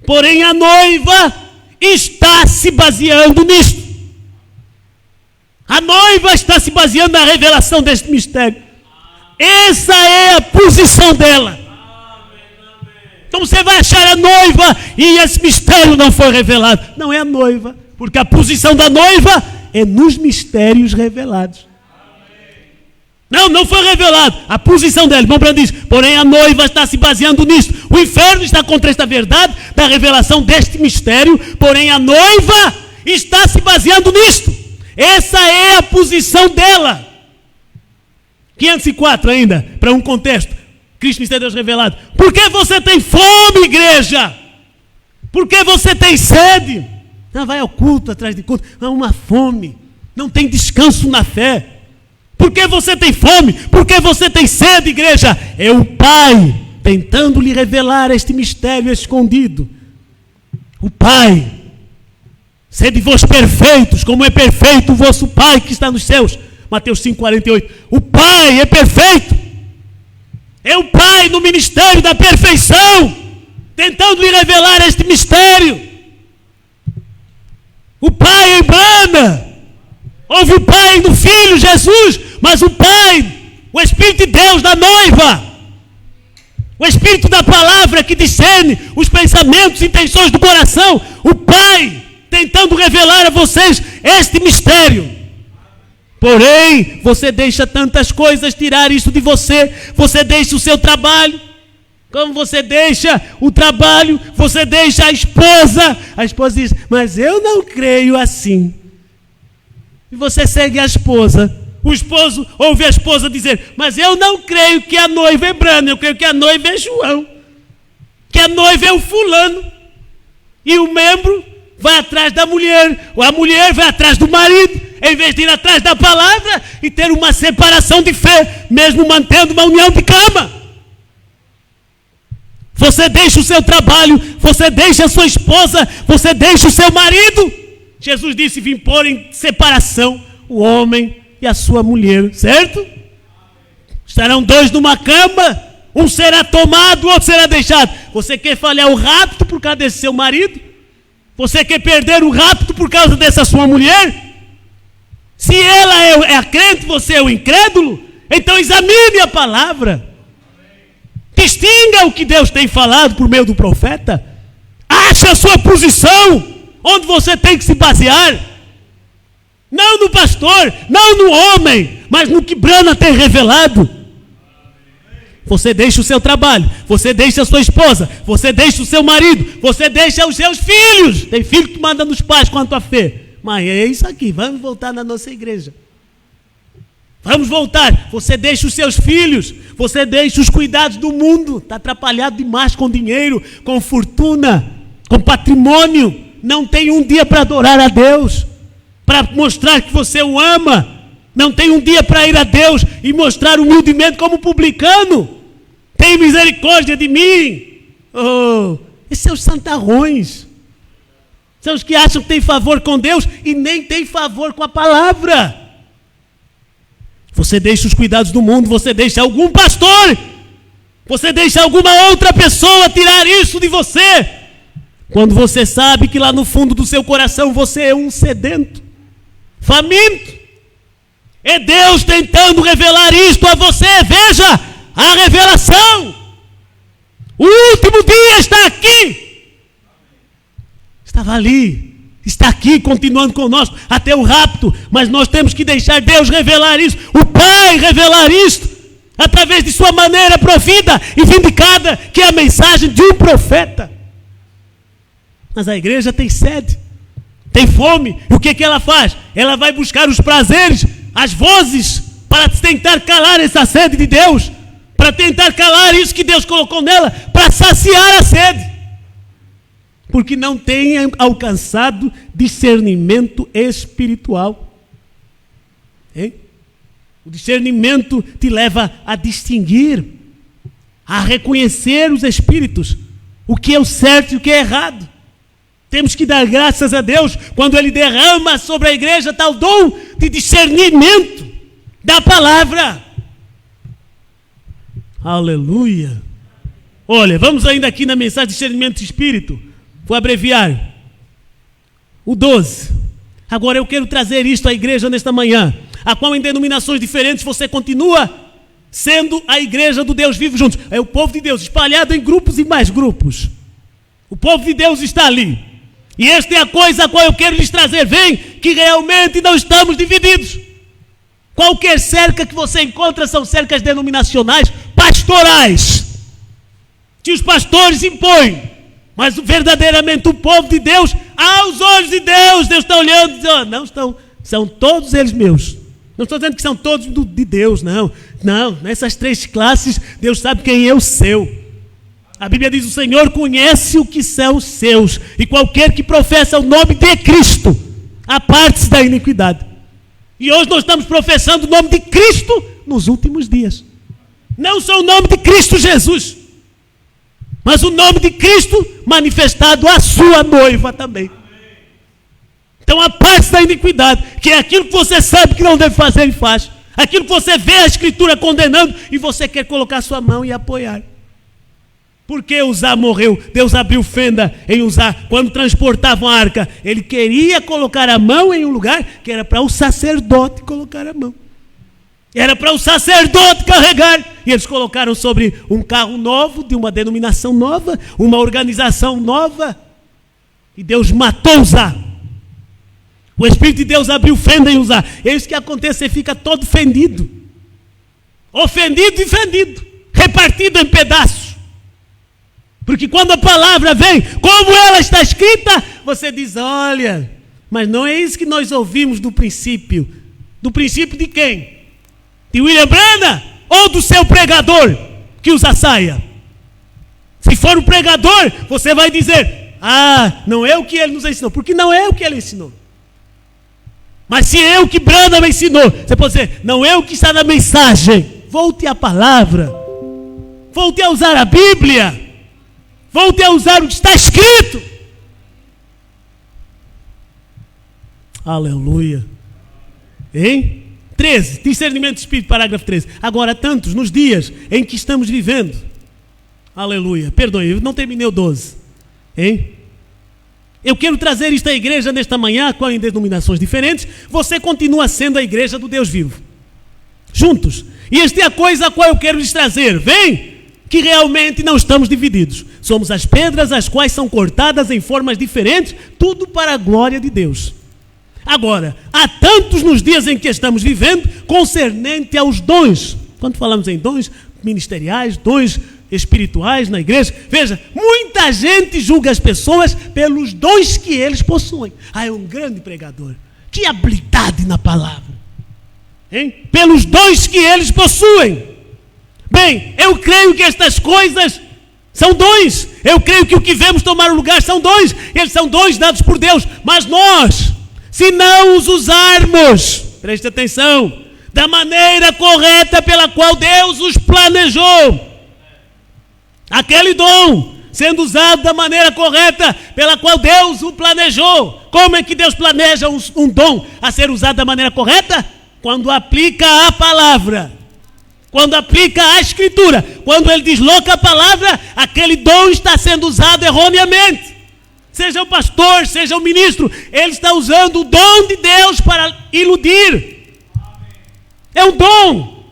Porém a noiva está se baseando nisto. A noiva está se baseando na revelação deste mistério. Essa é a posição dela. Então você vai achar a noiva e esse mistério não foi revelado. Não é a noiva, porque a posição da noiva é nos mistérios revelados. Não foi revelado. A posição dela, irmão Brando diz, porém a noiva está se baseando nisto. O inferno está contra esta verdade da revelação deste mistério, porém a noiva está se baseando nisto. Essa é a posição dela. 504 ainda, para um contexto. Cristo, mistério de Deus revelado. Por que você tem fome, igreja? Por que você tem sede? Não, vai ao culto, atrás de culto. Há uma fome. Não tem descanso na fé. Por que você tem fome? Por que você tem sede, igreja? É o Pai tentando lhe revelar este mistério escondido. O Pai. Sede vós perfeitos, como é perfeito o vosso Pai que está nos céus. Mateus 5,48. O Pai é perfeito. É o Pai no ministério da perfeição, tentando lhe revelar este mistério. O Pai em Brana. Houve o Pai no Filho, Jesus, mas o Pai, o Espírito de Deus na noiva. O Espírito da palavra que discerne os pensamentos e intenções do coração. O Pai tentando revelar a vocês este mistério. Porém, você deixa tantas coisas tirar isso de você. Você deixa o seu trabalho. Como você deixa o trabalho, você deixa a esposa. A esposa diz, mas eu não creio assim. E você segue a esposa. O esposo ouve a esposa dizer, mas eu não creio que a noiva é Brana, eu creio que a noiva é João. Que a noiva é o fulano. E o membro vai atrás da mulher. Ou a mulher vai atrás do marido. Em vez de ir atrás da palavra e ter uma separação de fé, mesmo mantendo uma união de cama. Você deixa o seu trabalho, você deixa a sua esposa, você deixa o seu marido. Jesus disse, vim pôr em separação o homem e a sua mulher, certo? Estarão dois numa cama, um será tomado, o outro será deixado. Você quer falhar o rapto por causa desse seu marido? Você quer perder o rapto por causa dessa sua mulher? Se ela é a crente, você é o incrédulo, então examine a palavra. Distinga o que Deus tem falado por meio do profeta. Ache a sua posição, onde você tem que se basear. Não no pastor, não no homem, mas no que Brana tem revelado. Você deixa o seu trabalho, você deixa a sua esposa, você deixa o seu marido, você deixa os seus filhos. Tem filho que manda nos pais quanto à fé. Mas é isso aqui, vamos voltar na nossa igreja. Vamos voltar. Você deixa os seus filhos, você deixa os cuidados do mundo. Está atrapalhado demais com dinheiro, com fortuna, com patrimônio. Não tem um dia para adorar a Deus, para mostrar que você o ama. Não tem um dia para ir a Deus e mostrar humildemente como publicano. Tem misericórdia de mim. Oh, esses são os santarrões. São os que acham que tem favor com Deus e nem tem favor com a palavra. Você deixa os cuidados do mundo, você deixa algum pastor, você deixa alguma outra pessoa tirar isso de você. Quando você sabe que lá no fundo do seu coração você é um sedento, faminto. É Deus tentando revelar isto a você. Veja a revelação. O último dia está aqui. Estava ali, está aqui continuando conosco até o rapto. Mas nós temos que deixar Deus revelar isso. O Pai revelar isto através de sua maneira provida e vindicada, que é a mensagem de um profeta. Mas a igreja tem sede, tem fome. E o que ela faz? Ela vai buscar os prazeres, as vozes, para tentar calar essa sede de Deus, para tentar calar isso que Deus colocou nela, para saciar a sede, porque não tem alcançado discernimento espiritual. Hein? O discernimento te leva a distinguir, a reconhecer os espíritos, o que é o certo e o que é errado. Temos que dar graças a Deus quando Ele derrama sobre a igreja tal dom de discernimento da palavra. Aleluia. Olha, vamos ainda aqui na mensagem de discernimento de espírito. Vou abreviar. O 12. Agora eu quero trazer isto à igreja nesta manhã, a qual em denominações diferentes você continua sendo a igreja do Deus vivo juntos. É o povo de Deus espalhado em grupos e mais grupos. O povo de Deus está ali. E esta é a coisa a qual eu quero lhes trazer. Vem, que realmente não estamos divididos. Qualquer cerca que você encontra são cercas denominacionais, pastorais, que os pastores impõem. Mas verdadeiramente o povo de Deus, aos olhos de Deus, Deus está olhando e diz, oh, não estão, são todos eles meus. Não estou dizendo que são todos de Deus, não. Não, nessas três classes, Deus sabe quem é o seu. A Bíblia diz, o Senhor conhece o que são os seus, e qualquer que professa o nome de Cristo, aparte-se da iniquidade. E hoje nós estamos professando o nome de Cristo nos últimos dias. Não só o nome de Cristo Jesus, mas o nome de Cristo manifestado à sua noiva também. Então aparte-se da iniquidade, que é aquilo que você sabe que não deve fazer e faz. Aquilo que você vê a Escritura condenando e você quer colocar sua mão e apoiar. Porque Uzá morreu? Deus abriu fenda em Uzá. Quando transportavam a arca, ele queria colocar a mão em um lugar que era para o sacerdote colocar a mão. Era para o sacerdote carregar. E eles colocaram sobre um carro novo, de uma denominação nova, uma organização nova. E Deus matou Uzá. O Espírito de Deus abriu fenda em Uzá. É isso que acontece, você fica todo fendido. Ofendido e fendido. Repartido em pedaços. Porque quando a palavra vem, como ela está escrita, você diz, olha, mas não é isso que nós ouvimos do princípio. Do princípio de quem? De William Branham ou do seu pregador que usa saia? Se for o pregador, você vai dizer, não é o que ele nos ensinou, porque não é o que ele ensinou. Mas se é o que Branham me ensinou, você pode dizer, não é o que está na mensagem. Volte à palavra, volte a usar a Bíblia, volte a usar o que está escrito. Aleluia. Hein? 13, discernimento de espírito, parágrafo 13. Agora, tantos nos dias em que estamos vivendo. Aleluia. Perdoe, eu não terminei o 12. Hein? Eu quero trazer isto à igreja nesta manhã, com em denominações diferentes. Você continua sendo a igreja do Deus vivo. Juntos. E esta é a coisa a qual eu quero lhes trazer. Vem, que realmente não estamos divididos. Somos as pedras as quais são cortadas em formas diferentes, tudo para a glória de Deus. Agora, há tantos nos dias em que estamos vivendo concernente aos dons. Quando falamos em dons ministeriais, dons espirituais na igreja, veja, muita gente julga as pessoas pelos dons que eles possuem. É um grande pregador. Que habilidade na palavra. Hein? Pelos dons que eles possuem. Bem, eu creio que estas coisas são dons. Eu creio que o que vemos tomar o lugar são dons. Eles são dons dados por Deus. Mas nós, se não os usarmos, preste atenção, da maneira correta pela qual Deus os planejou, aquele dom sendo usado da maneira correta pela qual Deus o planejou. Como é que Deus planeja um dom a ser usado da maneira correta? Quando aplica a palavra, quando aplica a escritura, quando ele desloca a palavra, aquele dom está sendo usado erroneamente. Seja o pastor, seja o ministro, ele está usando o dom de Deus para iludir. É um dom.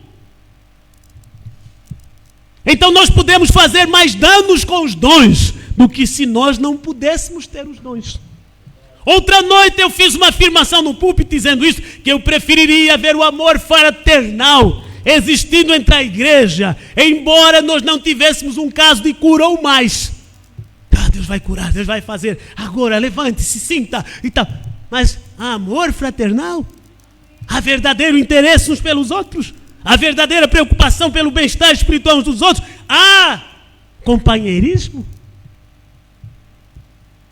Então nós podemos fazer mais danos com os dons do que se nós não pudéssemos ter os dons. Outra noite eu fiz uma afirmação no púlpito dizendo isso, que eu preferiria ver o amor fraternal existindo entre a igreja, embora nós não tivéssemos um caso de cura ou mais. Deus vai curar, Deus vai fazer, agora levante-se, sinta e tal. Mas amor fraternal, a verdadeiro interesse uns pelos outros, a verdadeira preocupação pelo bem-estar espiritual uns dos outros, há companheirismo?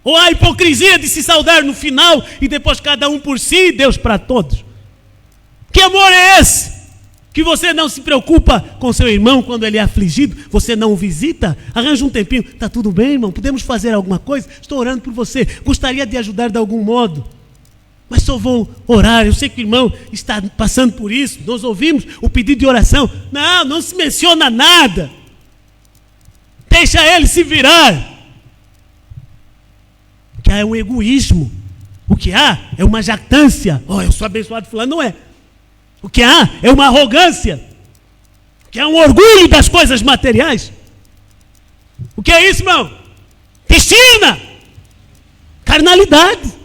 Ou a hipocrisia de se saudar no final e depois cada um por si e Deus para todos? Que amor é esse? Que você não se preocupa com seu irmão quando ele é afligido, você não o visita, arranja um tempinho, está tudo bem, irmão, podemos fazer alguma coisa? Estou orando por você, gostaria de ajudar de algum modo, mas só vou orar, eu sei que o irmão está passando por isso, nós ouvimos o pedido de oração, não se menciona nada, deixa ele se virar. O que há é um egoísmo, o que há é uma jactância, eu sou abençoado fulano, não é. O que há é uma arrogância, o que há é um orgulho das coisas materiais. O que é isso, irmão? Piscina, carnalidade.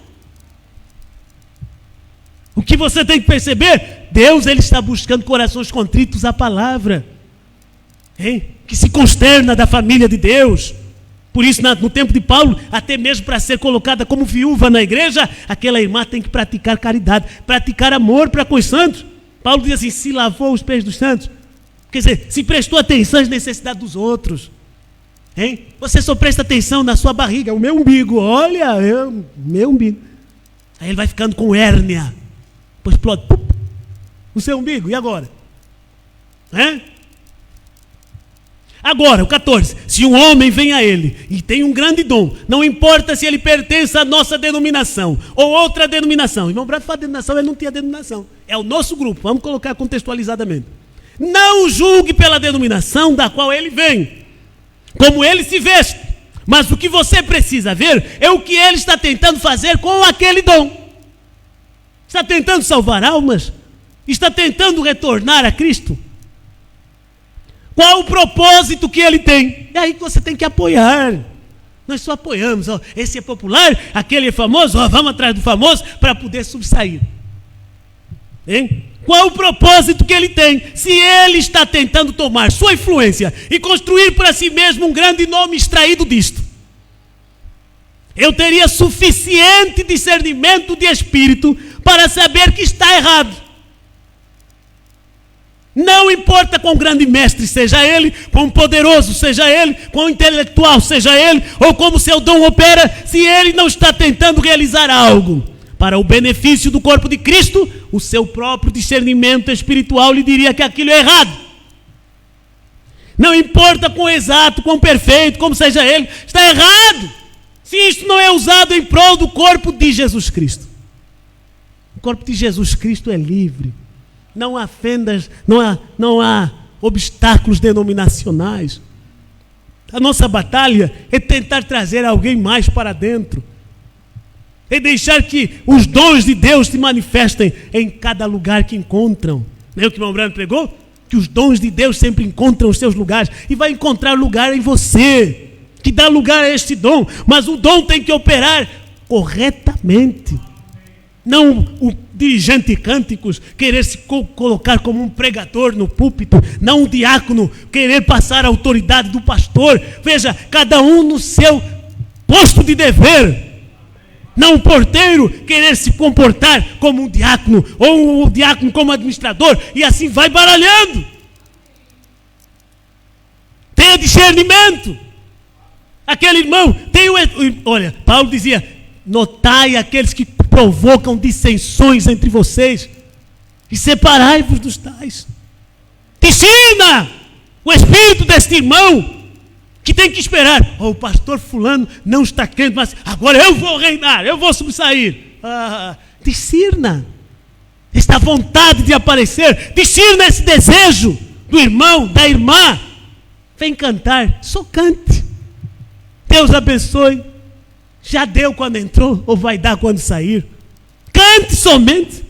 O que você tem que perceber? Deus, ele está buscando corações contritos à palavra, hein? Que se consterna da família de Deus. Por isso, no tempo de Paulo, até mesmo para ser colocada como viúva na igreja, aquela irmã tem que praticar caridade, praticar amor para com os santos. Paulo diz assim, se lavou os pés dos santos. Quer dizer, se prestou atenção às necessidades dos outros. Hein? Você só presta atenção na sua barriga, o meu umbigo, olha, meu umbigo. Aí ele vai ficando com hérnia. Depois explode, o seu umbigo, e agora? Agora, o 14, se um homem vem a ele e tem um grande dom, não importa se ele pertence à nossa denominação ou outra denominação. Irmão Brado fala denominação, ele não tinha denominação. É o nosso grupo, vamos colocar contextualizadamente. Não julgue pela denominação da qual ele vem, como ele se veste, mas o que você precisa ver é o que ele está tentando fazer com aquele dom. Está tentando salvar almas? Está tentando retornar a Cristo? Qual o propósito que ele tem? É aí que você tem que apoiar. Nós só apoiamos, esse é popular, aquele é famoso, vamos atrás do famoso para poder subsair. Hein? Qual o propósito que ele tem? Se ele está tentando tomar sua influência e construir para si mesmo um grande nome extraído disto, eu teria suficiente discernimento de espírito para saber que está errado. Não importa quão grande mestre seja ele, quão poderoso seja ele, quão intelectual seja ele, ou como seu dom opera, se ele não está tentando realizar algo para o benefício do corpo de Cristo, o seu próprio discernimento espiritual lhe diria que aquilo é errado. Não importa quão exato, quão perfeito, como seja ele, está errado, se isso não é usado em prol do corpo de Jesus Cristo. O corpo de Jesus Cristo é livre. Não há fendas, não há obstáculos denominacionais. A nossa batalha é tentar trazer alguém mais para dentro. É deixar que os dons de Deus se manifestem em cada lugar que encontram. Não é o que o irmão Brando pregou? Que que os dons de Deus sempre encontram os seus lugares, e vai encontrar lugar em você, que dá lugar a este dom, mas o dom tem que operar corretamente. Não o dirigente de cânticos querer se colocar como um pregador no púlpito, não o diácono querer passar a autoridade do pastor. Veja, cada um no seu posto de dever. Não o porteiro querer se comportar como um diácono, ou o diácono como administrador, e assim vai baralhando. Tenha discernimento. Aquele irmão, olha, Paulo dizia: notai aqueles que provocam dissensões entre vocês, e separai-vos dos tais. Discirna o espírito deste irmão, que tem que esperar. O pastor fulano não está crendo, mas agora eu vou reinar, eu vou subsair. Discirna esta vontade de aparecer, discirna esse desejo do irmão, da irmã. Vem cantar, só cante. Deus abençoe. Já deu quando entrou, ou vai dar quando sair. Cante somente.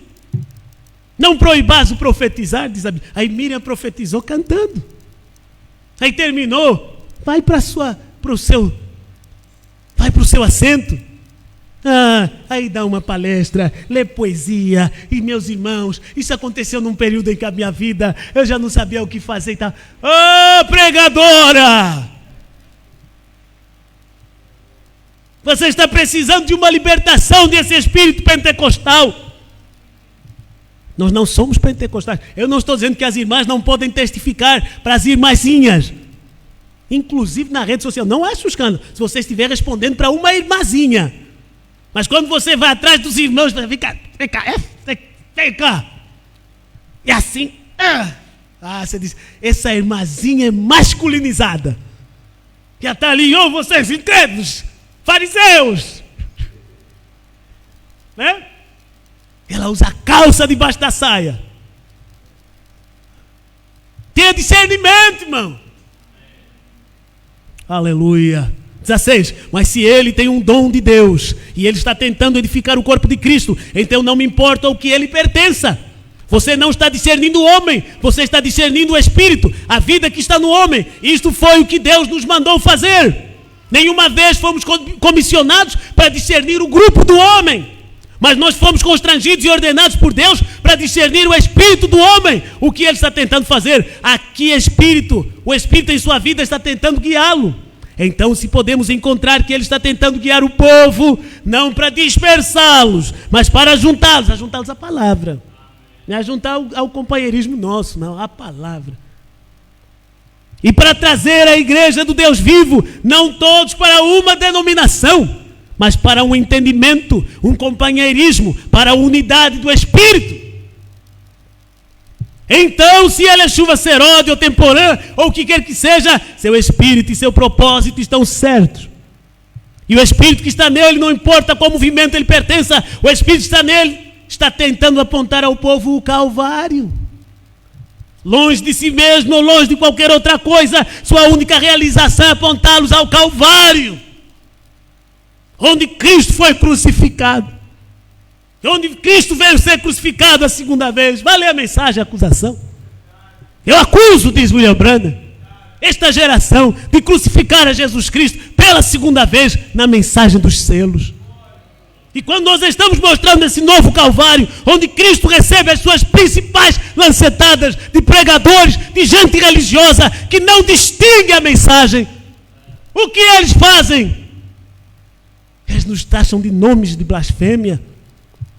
Não proibas o profetizar, diz a Bíblia. Aí Miriam profetizou cantando. Aí terminou, vai para o seu assento. Aí dá uma palestra, lê poesia. E meus irmãos, isso aconteceu num período em que a minha vida, eu já não sabia o que fazer e tal. Pregadora! Você está precisando de uma libertação desse espírito pentecostal. Nós não somos pentecostais. Eu não estou dizendo que as irmãs não podem testificar para as irmãzinhas. Inclusive na rede social. Não acho escândalo se você estiver respondendo para uma irmãzinha. Mas quando você vai atrás dos irmãos, vem cá. E assim, você diz, essa irmãzinha é masculinizada. Já está ali, vocês incrédulos, fariseus. Né? Ela usa a calça debaixo da saia. Tenha discernimento, irmão. Aleluia. 16. Mas se ele tem um dom de Deus e ele está tentando edificar o corpo de Cristo, então não me importa o que ele pertença. Você não está discernindo o homem, você está discernindo o Espírito, a vida que está no homem. Isto foi o que Deus nos mandou fazer. Nenhuma vez fomos comissionados para discernir o grupo do homem, mas nós fomos constrangidos e ordenados por Deus para discernir o espírito do homem. O que ele está tentando fazer? Aqui o Espírito em sua vida está tentando guiá-lo. Então, se podemos encontrar que ele está tentando guiar o povo, não para dispersá-los, mas para juntá-los à palavra. Não é juntar ao companheirismo nosso, não, à palavra. E para trazer a igreja do Deus vivo, não todos para uma denominação, mas para um entendimento, um companheirismo, para a unidade do Espírito. Então, se ele é chuva seródia ou temporã, ou o que quer que seja, seu espírito e seu propósito estão certos. E o espírito que está nele, não importa qual movimento ele pertença, o espírito que está nele, está tentando apontar ao povo o Calvário. Longe de si mesmo ou longe de qualquer outra coisa, sua única realização é apontá-los ao Calvário, onde Cristo foi crucificado. Onde Cristo veio ser crucificado a segunda vez. Vai ler a mensagem, a acusação. Eu acuso, diz William Branham, esta geração de crucificar a Jesus Cristo pela segunda vez na mensagem dos selos. E quando nós estamos mostrando esse novo Calvário, onde Cristo recebe as suas principais lancetadas de pregadores, de gente religiosa que não distingue a mensagem, o que eles fazem? Eles nos taxam de nomes de blasfêmia.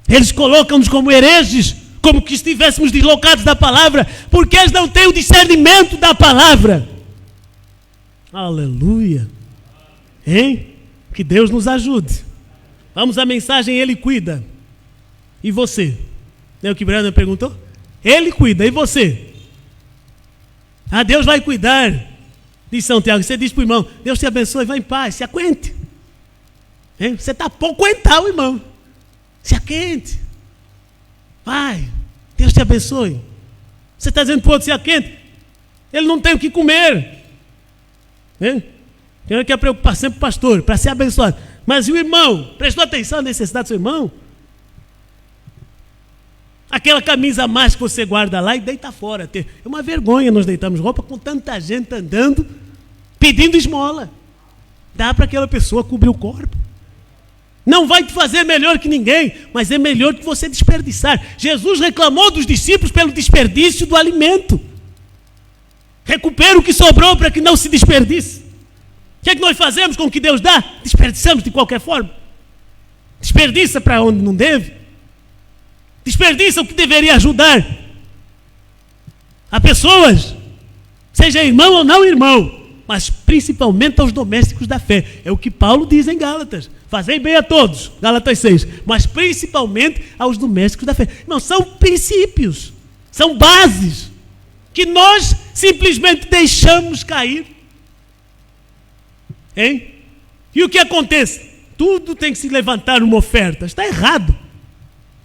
Eles colocam-nos como hereges, como que estivéssemos deslocados da palavra, porque eles não têm o discernimento da palavra. Aleluia. Hein? Que Deus nos ajude. Vamos à mensagem, Ele cuida. E você? É o que Brandon perguntou? Ele cuida, e você? Deus vai cuidar. Diz São Tiago, você diz para o irmão, Deus te abençoe, vai em paz, se aguente. Hein? Você está pouco aguentar o irmão. Se aquente. Vai. Deus te abençoe. Você está dizendo para o outro se aquente. Ele não tem o que comer. Tem que preocupar sempre o pastor, para ser abençoado. Mas e o irmão? Prestou atenção à necessidade do seu irmão? Aquela camisa a mais que você guarda lá e deita fora. É uma vergonha nós deitarmos roupa com tanta gente andando, pedindo esmola. Dá para aquela pessoa cobrir o corpo. Não vai te fazer melhor que ninguém, mas é melhor que você desperdiçar. Jesus reclamou dos discípulos pelo desperdício do alimento. Recupera o que sobrou para que não se desperdice. O que é que nós fazemos com o que Deus dá? Desperdiçamos de qualquer forma. Desperdiça para onde não deve. Desperdiça o que deveria ajudar a pessoas, seja irmão ou não irmão, mas principalmente aos domésticos da fé. É o que Paulo diz em Gálatas. Fazei bem a todos, Gálatas 6, mas principalmente aos domésticos da fé. Não, são princípios, são bases que nós simplesmente deixamos cair. Hein? E o que acontece? Tudo tem que se levantar uma oferta. Está errado.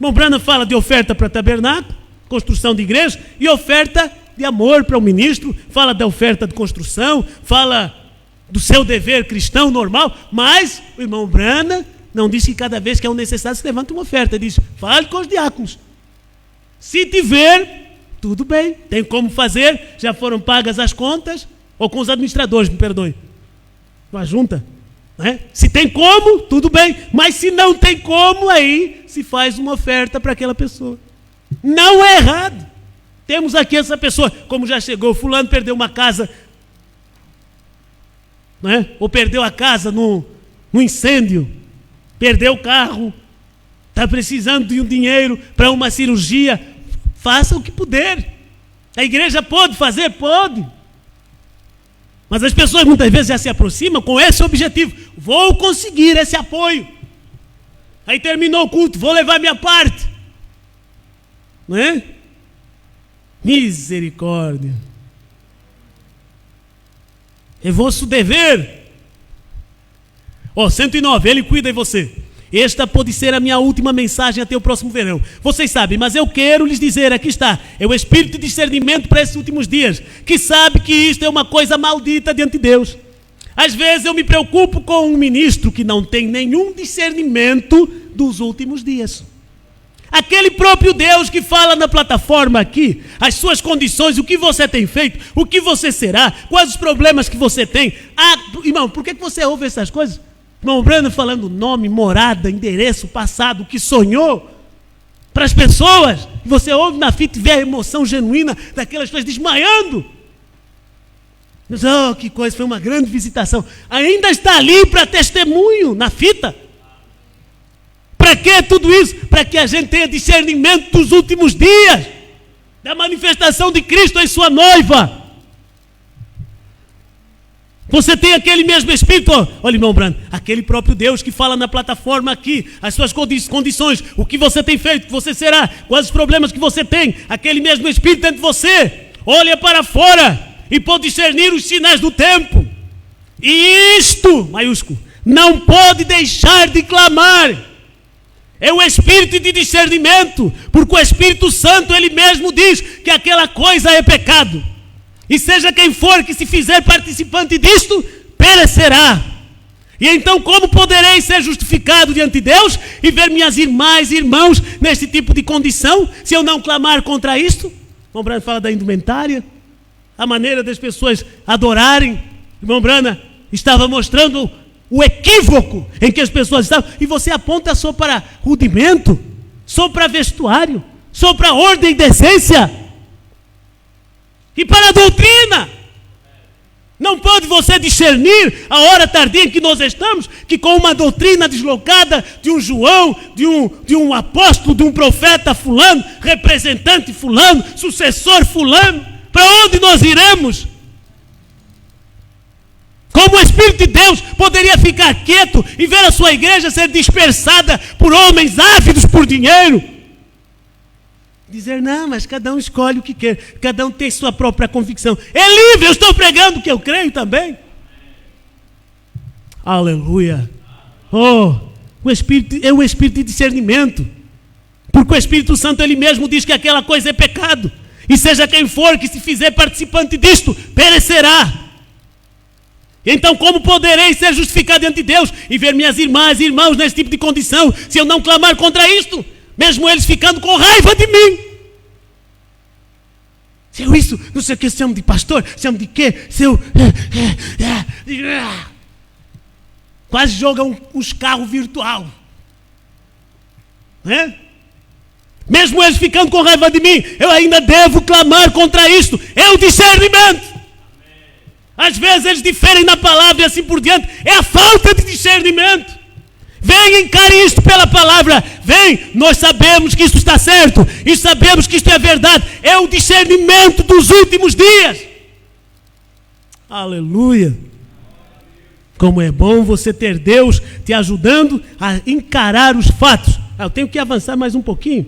Irmão Branham fala de oferta para tabernáculo, construção de igreja, e oferta de amor para o ministro, fala da oferta de construção, fala do seu dever cristão normal, mas o irmão Branham não diz que cada vez que é um necessário se levanta uma oferta. Ele diz, fale com os diáconos. Se tiver, tudo bem, tem como fazer, já foram pagas as contas, ou com os administradores, me perdoe, com a junta. Se tem como, tudo bem, mas se não tem como, aí se faz uma oferta para aquela pessoa. Não é errado. Temos aqui essa pessoa, como já chegou, fulano perdeu uma casa, ou perdeu a casa no incêndio, perdeu o carro, está precisando de um dinheiro para uma cirurgia. Faça o que puder. A igreja pode fazer? Pode. Mas as pessoas muitas vezes já se aproximam com esse objetivo. Vou conseguir esse apoio. Aí terminou o culto, vou levar minha parte. Não é? Misericórdia. É vosso dever. 109, ele cuida de você. Esta pode ser a minha última mensagem até o próximo verão. Vocês sabem, mas eu quero lhes dizer, aqui está, é o espírito de discernimento para esses últimos dias, que sabe que isto é uma coisa maldita diante de Deus. Às vezes eu me preocupo com um ministro que não tem nenhum discernimento dos últimos dias. Aquele próprio Deus que fala na plataforma aqui, as suas condições, o que você tem feito, o que você será, quais os problemas que você tem. Irmão, por que você ouve essas coisas? Irmão Branham falando nome, morada, endereço, passado, o que sonhou para as pessoas. Você ouve na fita e vê a emoção genuína daquelas pessoas desmaiando. Que coisa, foi uma grande visitação. Ainda está ali para testemunho na fita. Para que tudo isso? Para que a gente tenha discernimento dos últimos dias, da manifestação de Cristo em sua noiva. Você tem aquele mesmo Espírito, olha, irmão Branham, aquele próprio Deus que fala na plataforma aqui, as suas condições, o que você tem feito, o que você será, quais os problemas que você tem, aquele mesmo Espírito dentro de você, olha para fora e pode discernir os sinais do tempo. E isto, maiúsculo, não pode deixar de clamar. É o Espírito de discernimento, porque o Espírito Santo, ele mesmo diz que aquela coisa é pecado. E seja quem for que se fizer participante disto, perecerá. E então como poderei ser justificado diante de Deus e ver minhas irmãs e irmãos nesse tipo de condição, se eu não clamar contra isto? Irmão Branham fala da indumentária, a maneira das pessoas adorarem. Irmão Branham estava mostrando o equívoco em que as pessoas estavam, e você aponta só para rudimento, só para vestuário, só para ordem e decência. E para a doutrina, não pode você discernir a hora tardia em que nós estamos, que com uma doutrina deslocada de um João, de um apóstolo, de um profeta fulano, representante fulano, sucessor fulano, para onde nós iremos? Como o Espírito de Deus poderia ficar quieto e ver a sua igreja ser dispersada por homens ávidos por dinheiro? Dizer, não, mas cada um escolhe o que quer, cada um tem sua própria convicção. É livre, eu estou pregando o que eu creio também. Aleluia. O Espírito é o Espírito de discernimento, porque o Espírito Santo ele mesmo diz que aquela coisa é pecado, e seja quem for que se fizer participante disto, perecerá. Então como poderei ser justificado diante de Deus e ver minhas irmãs e irmãos nesse tipo de condição, se eu não clamar contra isto? mesmo eles ficando com raiva de mim. Se eu isso, não sei o que, chamo de pastor, chamo de quê? Se eu... Quase jogam uns carros virtual. Né? Mesmo eles ficando com raiva de mim, eu ainda devo clamar contra isto. É o discernimento. Às vezes eles diferem na palavra e assim por diante. É a falta de discernimento. Vem, encare isto pela palavra. Vem, nós sabemos que isto está certo. E sabemos que isto é verdade. É o discernimento dos últimos dias. Aleluia. Como é bom você ter Deus te ajudando a encarar os fatos. Eu tenho que avançar mais um pouquinho.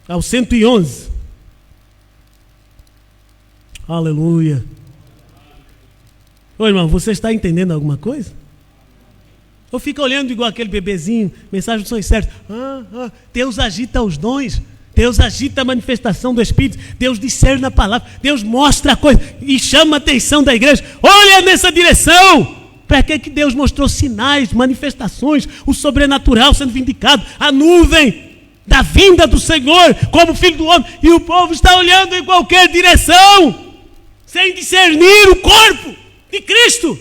Ao 111. Aleluia. Ô irmão, você está entendendo alguma coisa? Ou fica olhando igual aquele bebezinho, mensagens são certas. Deus agita os dons, Deus agita a manifestação do Espírito, Deus discerne a palavra, Deus mostra a coisa e chama a atenção da igreja. Olha nessa direção. Para que Deus mostrou sinais, manifestações, o sobrenatural sendo vindicado, a nuvem da vinda do Senhor como Filho do Homem, e o povo está olhando em qualquer direção, sem discernir o corpo de Cristo,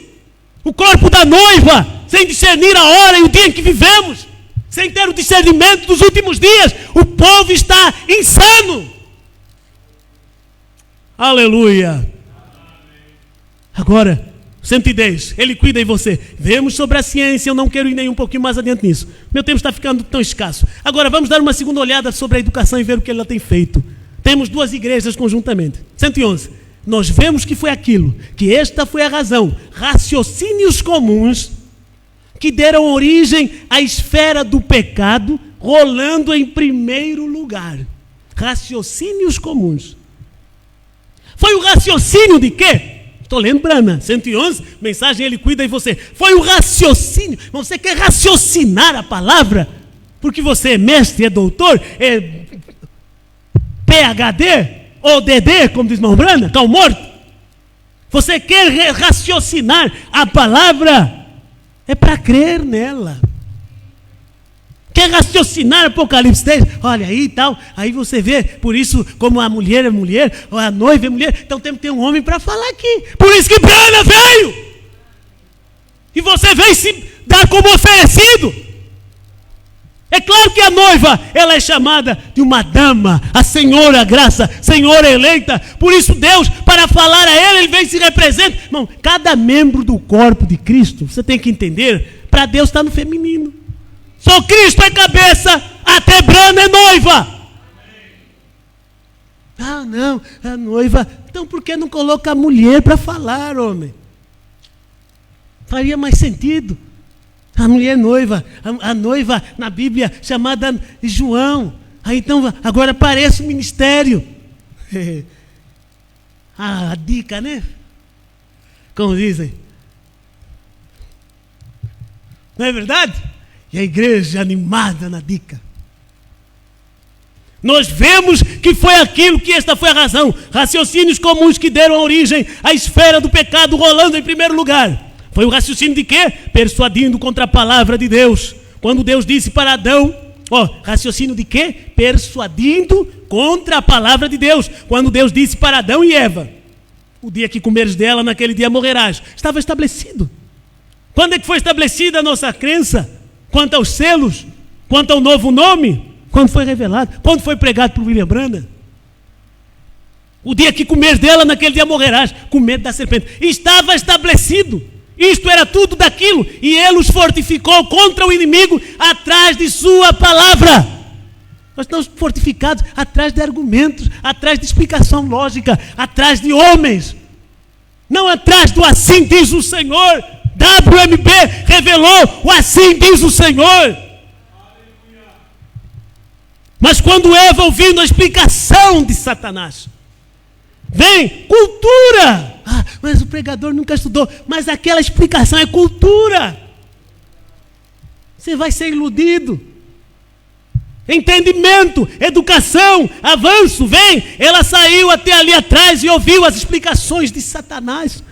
o corpo da noiva, sem discernir a hora e o dia em que vivemos, sem ter o discernimento dos últimos dias. O povo está insano. Aleluia. Agora, 110, ele cuida em você. Vemos sobre a ciência, eu não quero ir nem um pouquinho mais adiante nisso. Meu tempo está ficando tão escasso. Agora vamos dar uma segunda olhada sobre a educação e ver o que ela tem feito. Temos duas igrejas conjuntamente. 111. Nós vemos que foi aquilo, que esta foi a razão. Raciocínios comuns que deram origem à esfera do pecado, rolando em primeiro lugar. Raciocínios comuns. Foi o raciocínio de quê? Estou lendo Brana, 111, mensagem ele cuida em você. Foi o raciocínio. Você quer raciocinar a palavra? Porque você é mestre, é doutor, é PhD, ou DD, como diz irmão Brana, cão morto. Você quer raciocinar a palavra? É para crer nela. Quer raciocinar Apocalipse 10? Olha aí e tal. Aí você vê, por isso, como a mulher é mulher, ou a noiva é mulher, então temos que ter um homem para falar aqui. Por isso que Brana veio. E você veio se dar como oferecido. É claro que a noiva, ela é chamada de uma dama, a senhora graça, senhora eleita. Por isso Deus, para falar a ela, ele vem e se representa. Irmão, cada membro do corpo de Cristo, você tem que entender, para Deus está no feminino. Só Cristo é cabeça, até Brana é noiva. Ah, não, a noiva. Então por que não coloca a mulher para falar, homem? Faria mais sentido. A mulher noiva, a noiva na Bíblia chamada João. Aí então agora aparece o ministério. A dica, né? Como dizem. Não é verdade? E a igreja animada na dica. Nós vemos que foi aquilo, que esta foi a razão. Raciocínios comuns que deram origem à esfera do pecado rolando em primeiro lugar. Foi o raciocínio de quê? Persuadindo contra a palavra de Deus. Quando Deus disse para Adão, raciocínio de quê? Persuadindo contra a palavra de Deus. Quando Deus disse para Adão e Eva, o dia que comeres dela, naquele dia morrerás. Estava estabelecido. Quando é que foi estabelecida a nossa crença? Quanto aos selos? Quanto ao novo nome? Quando foi revelado? Quando foi pregado por William Branham? O dia que comeres dela, naquele dia morrerás, com medo da serpente. Estava estabelecido. Isto era tudo daquilo, e ele os fortificou contra o inimigo atrás de sua palavra. Nós estamos fortificados atrás de argumentos, atrás de explicação lógica, atrás de homens, não atrás do assim diz o Senhor. WMB revelou o assim diz o Senhor. Mas quando Eva, ouvindo a explicação de Satanás, vem, cultura. Mas o pregador nunca estudou. Mas aquela explicação é cultura. Você vai ser iludido. Entendimento, educação, avanço, vem. Ela saiu até ali atrás e ouviu as explicações de Satanás.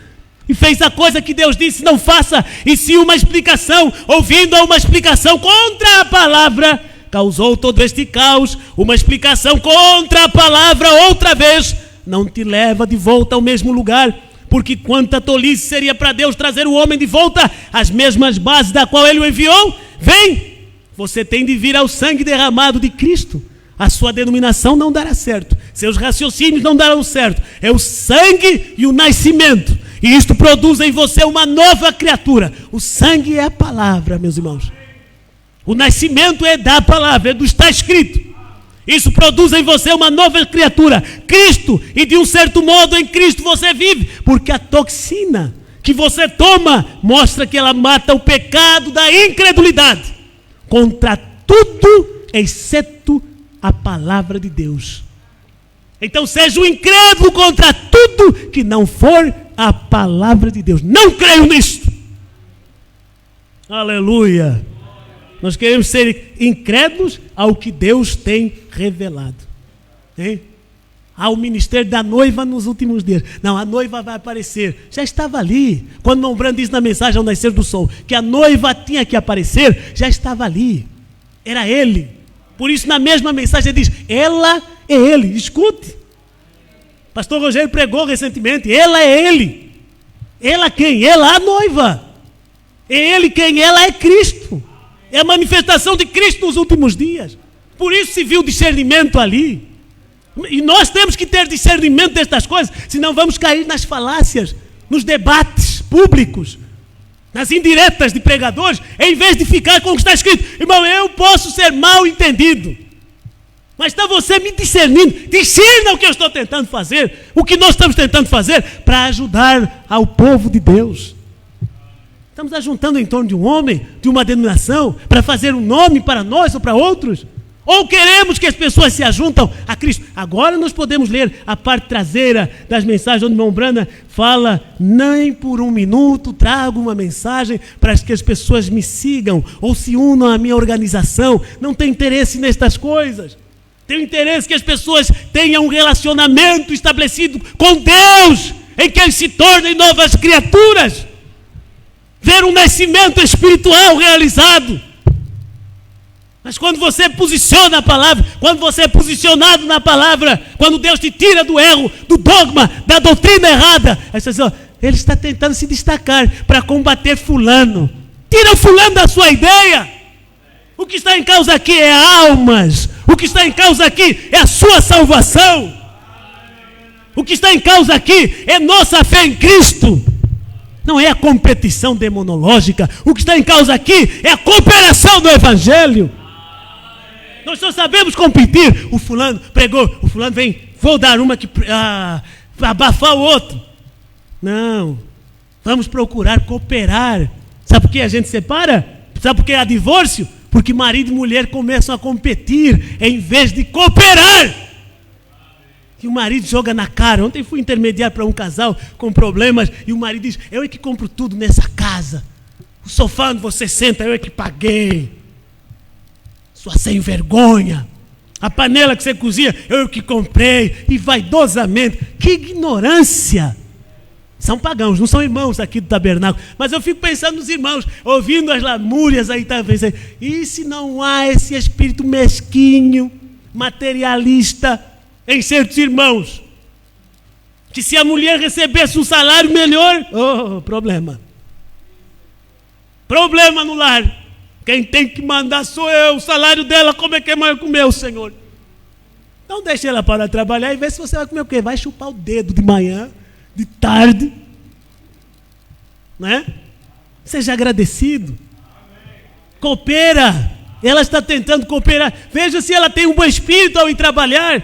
e fez a coisa que Deus disse não faça, e se uma explicação, ouvindo a uma explicação contra a palavra, causou todo este caos, uma explicação contra a palavra outra vez, não te leva de volta ao mesmo lugar, porque quanta tolice seria para Deus trazer o homem de volta às mesmas bases da qual Ele o enviou. Vem, você tem de vir ao sangue derramado de Cristo, a sua denominação não dará certo, seus raciocínios não darão certo, é o sangue e o nascimento, e isto produz em você uma nova criatura. O sangue é a palavra, meus irmãos, o nascimento é da palavra, é do está escrito. Isso produz em você uma nova criatura, Cristo, e de um certo modo em Cristo você vive, porque a toxina que você toma mostra que ela mata o pecado da incredulidade contra tudo exceto a palavra de Deus. Então seja um incrédulo contra tudo que não for a palavra de Deus. Não creio nisto. Aleluia. Nós queremos ser incrédulos ao que Deus tem revelado. Hein? Ao ministério da noiva nos últimos dias. Não, a noiva vai aparecer. Já estava ali. Quando o irmão Brando disse na mensagem ao nascer do sol que a noiva tinha que aparecer, já estava ali. Era ele. Por isso na mesma mensagem ele diz, ela é ele. Escute. Pastor Rogério pregou recentemente, ela é ele. Ela quem? Ela a noiva. É ele quem? Ela é Cristo. É a manifestação de Cristo nos últimos dias. Por isso se viu discernimento ali. E nós temos que ter discernimento destas coisas, senão vamos cair nas falácias, nos debates públicos, nas indiretas de pregadores, em vez de ficar com o que está escrito. Irmão, eu posso ser mal entendido, mas está você me discernindo. Discerna o que eu estou tentando fazer, o que nós estamos tentando fazer para ajudar ao povo de Deus. Estamos ajuntando em torno de um homem, de uma denominação, para fazer um nome para nós ou para outros? Ou queremos que as pessoas se ajuntam a Cristo? Agora nós podemos ler a parte traseira das mensagens, onde o irmão Brana fala, nem por um minuto trago uma mensagem para que as pessoas me sigam ou se unam à minha organização. Não tem interesse nestas coisas. Tenho interesse que as pessoas tenham um relacionamento estabelecido com Deus, em que eles se tornem novas criaturas. Ver um nascimento espiritual realizado. Mas quando você posiciona a palavra, quando você é posicionado na palavra, quando Deus te tira do erro, do dogma, da doutrina errada, aí você diz, ó, ele está tentando se destacar para combater fulano. Tira o fulano da sua ideia. O que está em causa aqui é almas. O que está em causa aqui é a sua salvação. O que está em causa aqui é nossa fé em Cristo. Não é a competição demonológica. O que está em causa aqui é a cooperação do Evangelho. Nós só sabemos competir. O fulano pregou, o fulano vem, vou dar uma que abafar o outro. Não, vamos procurar cooperar. Sabe por que a gente separa? Sabe por que há divórcio? Porque marido e mulher começam a competir em vez de cooperar. E o marido joga na cara. Ontem fui intermediar para um casal com problemas e o marido diz, eu é que compro tudo nessa casa. O sofá onde você senta, eu é que paguei. Sua sem vergonha. A panela que você cozinha, eu que comprei. E vaidosamente. Que ignorância. São pagãos, não são irmãos aqui do tabernáculo. Mas eu fico pensando nos irmãos, ouvindo as lamúrias aí, tá pensando, e se não há esse espírito mesquinho, materialista, em certos irmãos? Que se a mulher recebesse um salário melhor, problema. Problema no lar. Quem tem que mandar sou eu, o salário dela, como é que é maior que o meu, Senhor? Não deixe ela parar de trabalhar e vê se você vai comer o quê? Vai chupar o dedo de manhã, de tarde, né? Seja agradecido. Coopera. Ela está tentando cooperar. Veja se ela tem um bom espírito ao ir trabalhar.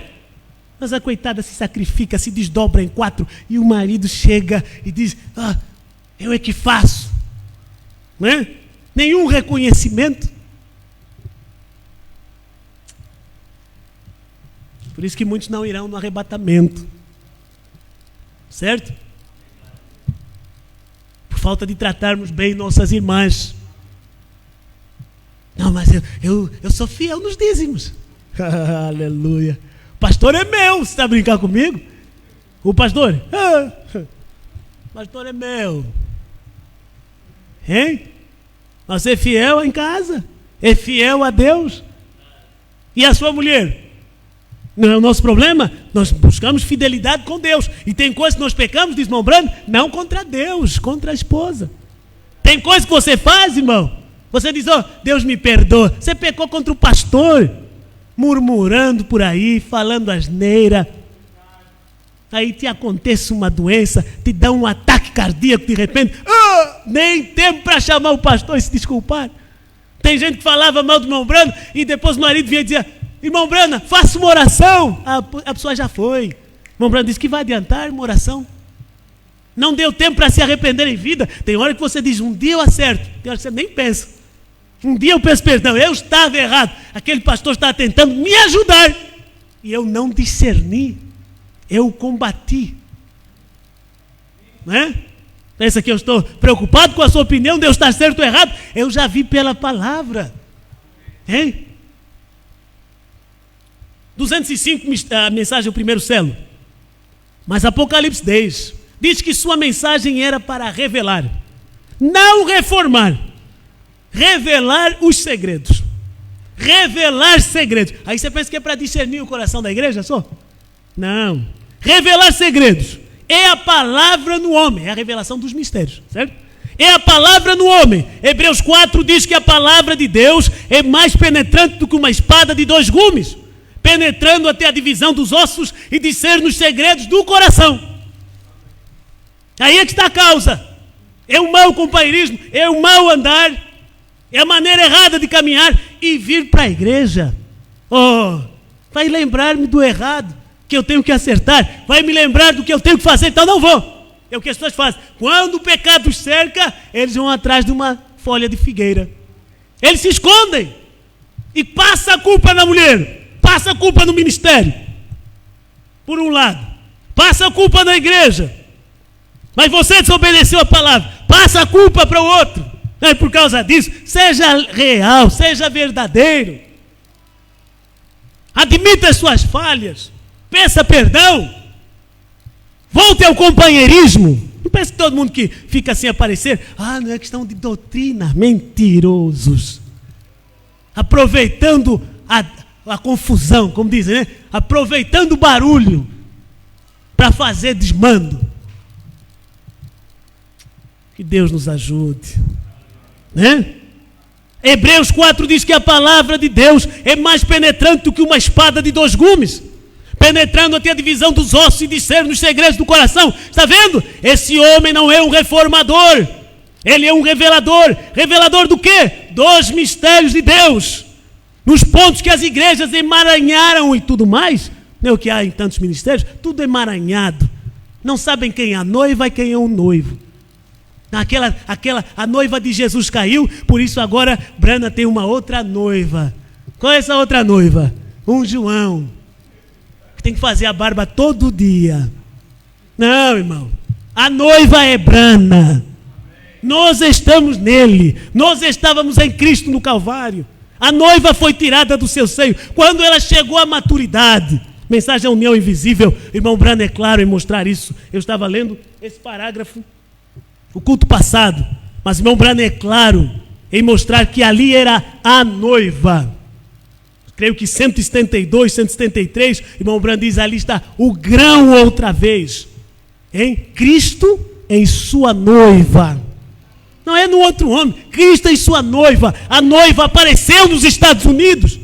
Mas a coitada se sacrifica, se desdobra em 4 e o marido chega e diz, eu é que faço, né? Nenhum reconhecimento. Por isso que muitos não irão no arrebatamento, certo? Por falta de tratarmos bem nossas irmãs. Não, mas eu sou fiel nos dízimos. Aleluia. O pastor é meu, você está brincando comigo? O pastor? pastor é meu. Hein? Mas é fiel em casa, é fiel a Deus. E a sua mulher? Não é o nosso problema? Nós buscamos fidelidade com Deus. E tem coisas que nós pecamos, diz irmão Brando, não contra Deus, contra a esposa. Tem coisas que você faz, irmão. Você diz, Deus me perdoa. Você pecou contra o pastor, murmurando por aí, falando asneira. Aí te acontece uma doença, te dá um ataque cardíaco de repente. Nem tempo para chamar o pastor e se desculpar. Tem gente que falava mal do irmão Brando e depois o marido vinha dizer, irmão Brando, faça uma oração. A pessoa já foi. Irmão Brando disse que vai adiantar uma oração. Não deu tempo para se arrepender em vida. Tem hora que você diz, um dia eu acerto. Tem hora que você nem pensa. Um dia eu peço perdão, eu estava errado. Aquele pastor estava tentando me ajudar. E eu não discerni. Eu combati. Não é? Pensa que eu estou preocupado com a sua opinião, Deus está certo ou errado? Eu já vi pela palavra. Hein? 205, a mensagem, o primeiro selo. Mas Apocalipse 10 diz que sua mensagem era para revelar, não reformar. Revelar os segredos. Revelar segredos. Aí você pensa que é para discernir o coração da igreja só? Não. Revelar segredos. É a palavra no homem. É a revelação dos mistérios, certo? É a palavra no homem. Hebreus 4 diz que a palavra de Deus é mais penetrante do que uma espada de 2 gumes, penetrando até a divisão dos ossos e discerne os segredos do coração. Aí é que está a causa. É o mau companheirismo, é o mau andar, é a maneira errada de caminhar e vir para a igreja. Vai lembrar-me do errado que eu tenho que acertar, vai me lembrar do que eu tenho que fazer, então não vou. É o que as pessoas fazem. Quando o pecado os cerca, eles vão atrás de uma folha de figueira. Eles se escondem e passa a culpa na mulher, passa a culpa no ministério, por um lado, passa a culpa na igreja, mas você desobedeceu a palavra, passa a culpa para o outro. Não é por causa disso. Seja real, seja verdadeiro, admita as suas falhas, peça perdão, volte ao companheirismo. Não pense que todo mundo que fica assim aparecer, não é questão de doutrina, mentirosos, aproveitando a confusão, como dizem, né? Aproveitando o barulho para fazer desmando. Que Deus nos ajude, né? Hebreus 4 diz que a palavra de Deus é mais penetrante do que uma espada de 2 gumes, penetrando até a divisão dos ossos e discerne os segredos do coração. Está vendo? Esse homem não é um reformador, ele é um revelador. Revelador do quê? Dos mistérios de Deus, nos pontos que as igrejas emaranharam e tudo mais. Não é o que há em tantos ministérios? Tudo emaranhado. Não sabem quem é a noiva e quem é o noivo. A noiva de Jesus caiu, por isso agora Brana tem uma outra noiva. Qual é essa outra noiva? Um João, que tem que fazer a barba todo dia. Não, irmão, a noiva é Brana. Nós estamos nele, nós estávamos em Cristo no Calvário. A noiva foi tirada do seu seio quando ela chegou à maturidade. Mensagem da união invisível. Irmão Brana é claro em mostrar isso. Eu estava lendo esse parágrafo o culto passado, mas irmão Brana é claro em mostrar que ali era a noiva. Creio que 172, 173, irmão Brana diz, ali está o grão outra vez, em Cristo em sua noiva. Não é no outro homem, Cristo em sua noiva. A noiva apareceu nos Estados Unidos,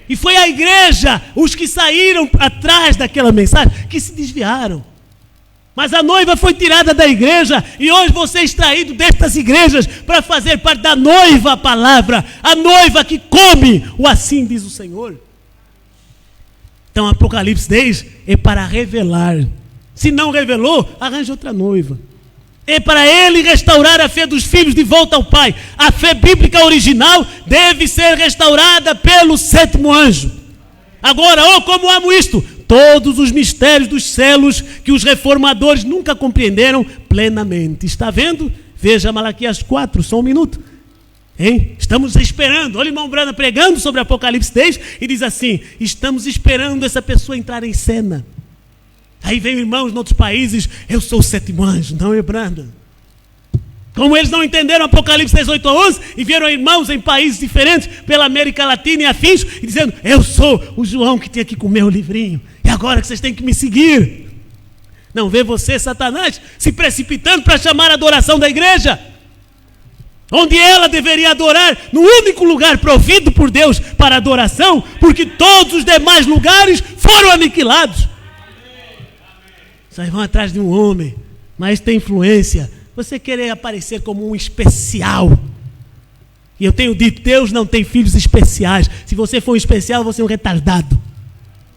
e foi a igreja, os que saíram atrás daquela mensagem, que se desviaram. Mas a noiva foi tirada da igreja, e hoje você é extraído destas igrejas para fazer parte da noiva, a palavra, a noiva que come o assim diz o Senhor. Então Apocalipse 10 é para revelar. Se não revelou, arranja outra noiva. É para ele restaurar a fé dos filhos de volta ao Pai. A fé bíblica original deve ser restaurada pelo 7º anjo. Agora, como amo isto! Todos os mistérios dos selos que os reformadores nunca compreenderam plenamente. Está vendo? Veja Malaquias 4, só um minuto. Estamos esperando. Olha o irmão Brana pregando sobre Apocalipse 10 e diz assim: estamos esperando essa pessoa entrar em cena. Aí vem irmãos em outros países, eu sou o sétimo anjo. Não, Brandon. Como eles não entenderam Apocalipse 18 a 11 e vieram irmãos em países diferentes, pela América Latina e afins, e dizendo, eu sou o João que tinha que comer o livrinho, e agora que vocês têm que me seguir. Não vê você, Satanás, se precipitando para chamar a adoração da igreja, onde ela deveria adorar no único lugar provido por Deus para adoração, porque todos os demais lugares foram aniquilados. Vocês vão atrás de um homem, mas tem influência. Você querer aparecer como um especial. E eu tenho dito, Deus não tem filhos especiais. Se você for um especial, você é um retardado.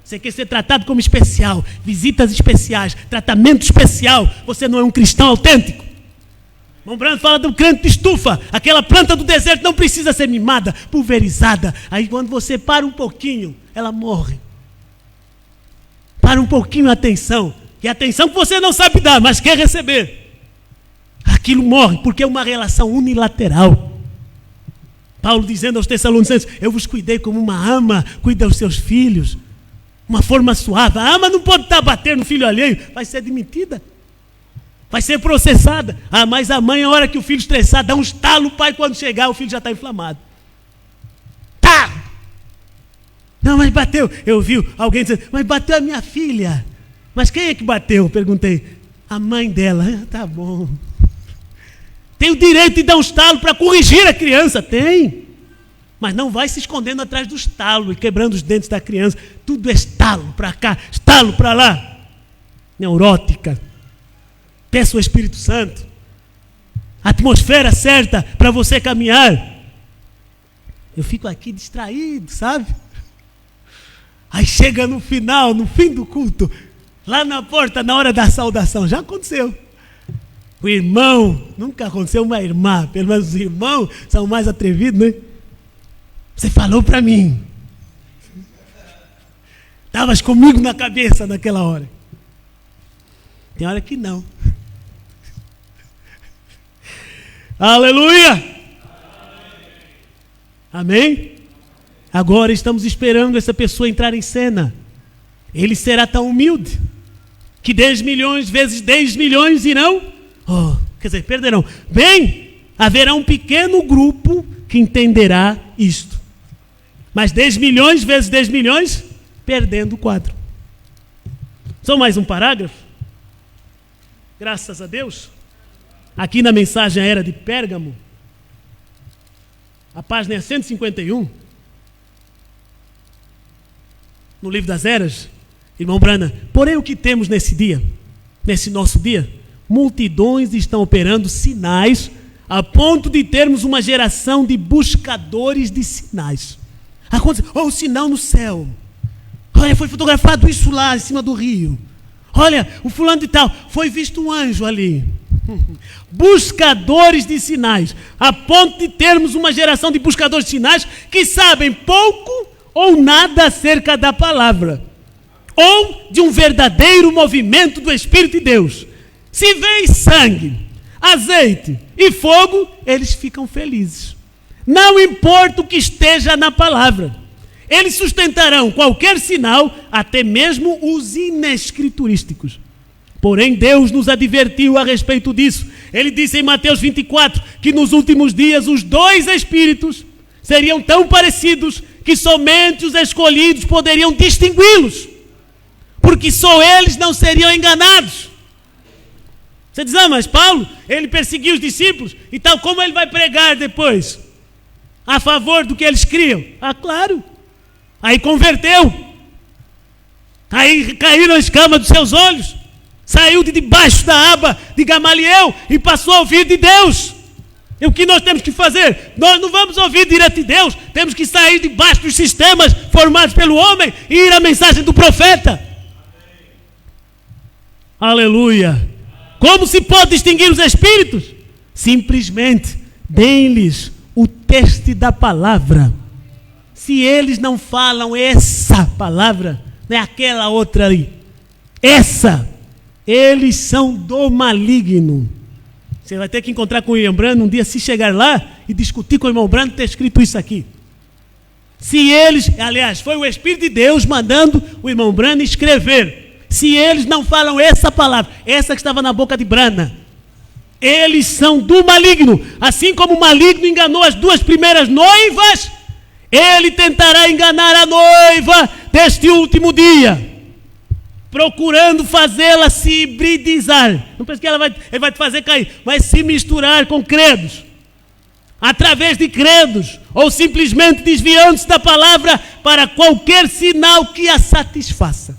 Você quer ser tratado como especial, visitas especiais, tratamento especial. Você não é um cristão autêntico. Irmão Brando fala do crente de estufa. Aquela planta do deserto não precisa ser mimada, pulverizada. Aí quando você para um pouquinho, ela morre. Para um pouquinho a atenção. E a atenção que você não sabe dar, mas quer receber. Aquilo morre, porque é uma relação unilateral. Paulo dizendo aos Tessalonicenses, eu vos cuidei como uma ama cuida dos seus filhos. Uma forma suave. A ama não pode estar batendo no filho alheio, vai ser demitida. Vai ser processada. Ah, mas a mãe, a hora que o filho estressar, dá um estalo, o pai quando chegar, o filho já está inflamado. Tá! Não, mas bateu. Eu vi alguém dizendo, mas bateu a minha filha. Mas quem é que bateu? Perguntei. A mãe dela. Ah, tá bom. Tem o direito de dar um estalo para corrigir a criança? Tem. Mas não vai se escondendo atrás do estalo e quebrando os dentes da criança. Tudo é estalo para cá, estalo para lá. Neurótica. Peça o Espírito Santo. A atmosfera certa para você caminhar. Eu fico aqui distraído, sabe? Aí chega no final, no fim do culto, lá na porta, na hora da saudação, já aconteceu. O irmão, nunca aconteceu uma irmã, pelo menos os irmãos são mais atrevidos, né? Você falou para mim. Estavas comigo na cabeça naquela hora. Tem hora que não. Aleluia! Amém? Agora estamos esperando essa pessoa entrar em cena. Ele será tão humilde que 10 milhões vezes 10 milhões irão, perderão. Bem, haverá um pequeno grupo que entenderá isto. Mas 10 milhões vezes 10 milhões, perdendo o quadro. Só mais um parágrafo. Graças a Deus. Aqui na mensagem Era de Pérgamo, a página é 151. No livro das Eras, irmão Brana, porém o que temos nesse dia, nesse nosso dia, multidões estão operando sinais a ponto de termos uma geração de buscadores de sinais. Acontece, o sinal no céu. Olha, foi fotografado isso lá em cima do rio. Olha, o fulano de tal, foi visto um anjo ali. Buscadores de sinais, a ponto de termos uma geração de buscadores de sinais que sabem pouco ou nada acerca da palavra, ou de um verdadeiro movimento do Espírito de Deus. Se vêem sangue, azeite e fogo, eles ficam felizes. Não importa o que esteja na palavra, eles sustentarão qualquer sinal, até mesmo os inescriturísticos. Porém, Deus nos advertiu a respeito disso. Ele disse em Mateus 24 que nos últimos dias os dois espíritos seriam tão parecidos que somente os escolhidos poderiam distingui-los, porque só eles não seriam enganados. Você diz, mas Paulo, ele perseguiu os discípulos, então como ele vai pregar depois? A favor do que eles criam? Claro. Aí converteu. Aí caíram as escamas dos seus olhos. Saiu de debaixo da aba de Gamaliel e passou a ouvir de Deus. E o que nós temos que fazer? Nós não vamos ouvir direto de Deus. Temos que sair debaixo dos sistemas formados pelo homem e ir à mensagem do profeta. Aleluia. Como se pode distinguir os espíritos? Simplesmente deem-lhes o teste da palavra. Se eles não falam essa palavra, não é aquela outra ali, essa, eles são do maligno. Você vai ter que encontrar com o irmão Brando um dia, se chegar lá e discutir com o irmão Brando, ter escrito isso aqui. Se eles, aliás, foi o Espírito de Deus mandando o irmão Brando escrever. se eles não falam essa palavra, essa que estava na boca de Brana, eles são do maligno. Assim como o maligno enganou as 2 primeiras noivas, ele tentará enganar a noiva deste último dia, procurando fazê-la se hibridizar. Não pensa que ele vai te fazer cair, vai se misturar com credos, através de credos, ou simplesmente desviando-se da palavra para qualquer sinal que a satisfaça.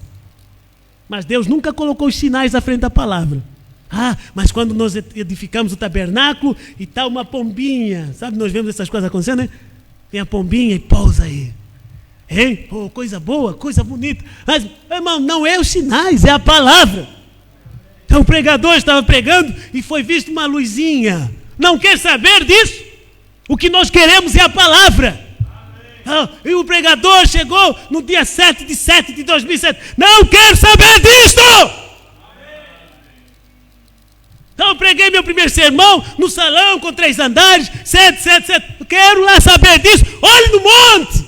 Mas Deus nunca colocou os sinais à frente da palavra. Mas quando nós edificamos o tabernáculo e está uma pombinha, sabe, nós vemos essas coisas acontecendo, né? Tem a pombinha e pousa aí. Hein? Coisa boa, coisa bonita. Mas, irmão, não é os sinais, é a palavra. Então o pregador estava pregando e foi visto uma luzinha. Não quer saber disso? O que nós queremos é a palavra. E o pregador chegou no dia 7 de 7 de 2007. Não quero saber disso! Então eu preguei meu primeiro sermão no salão com 3 andares, 7. Quero lá saber disso. Olhe no monte.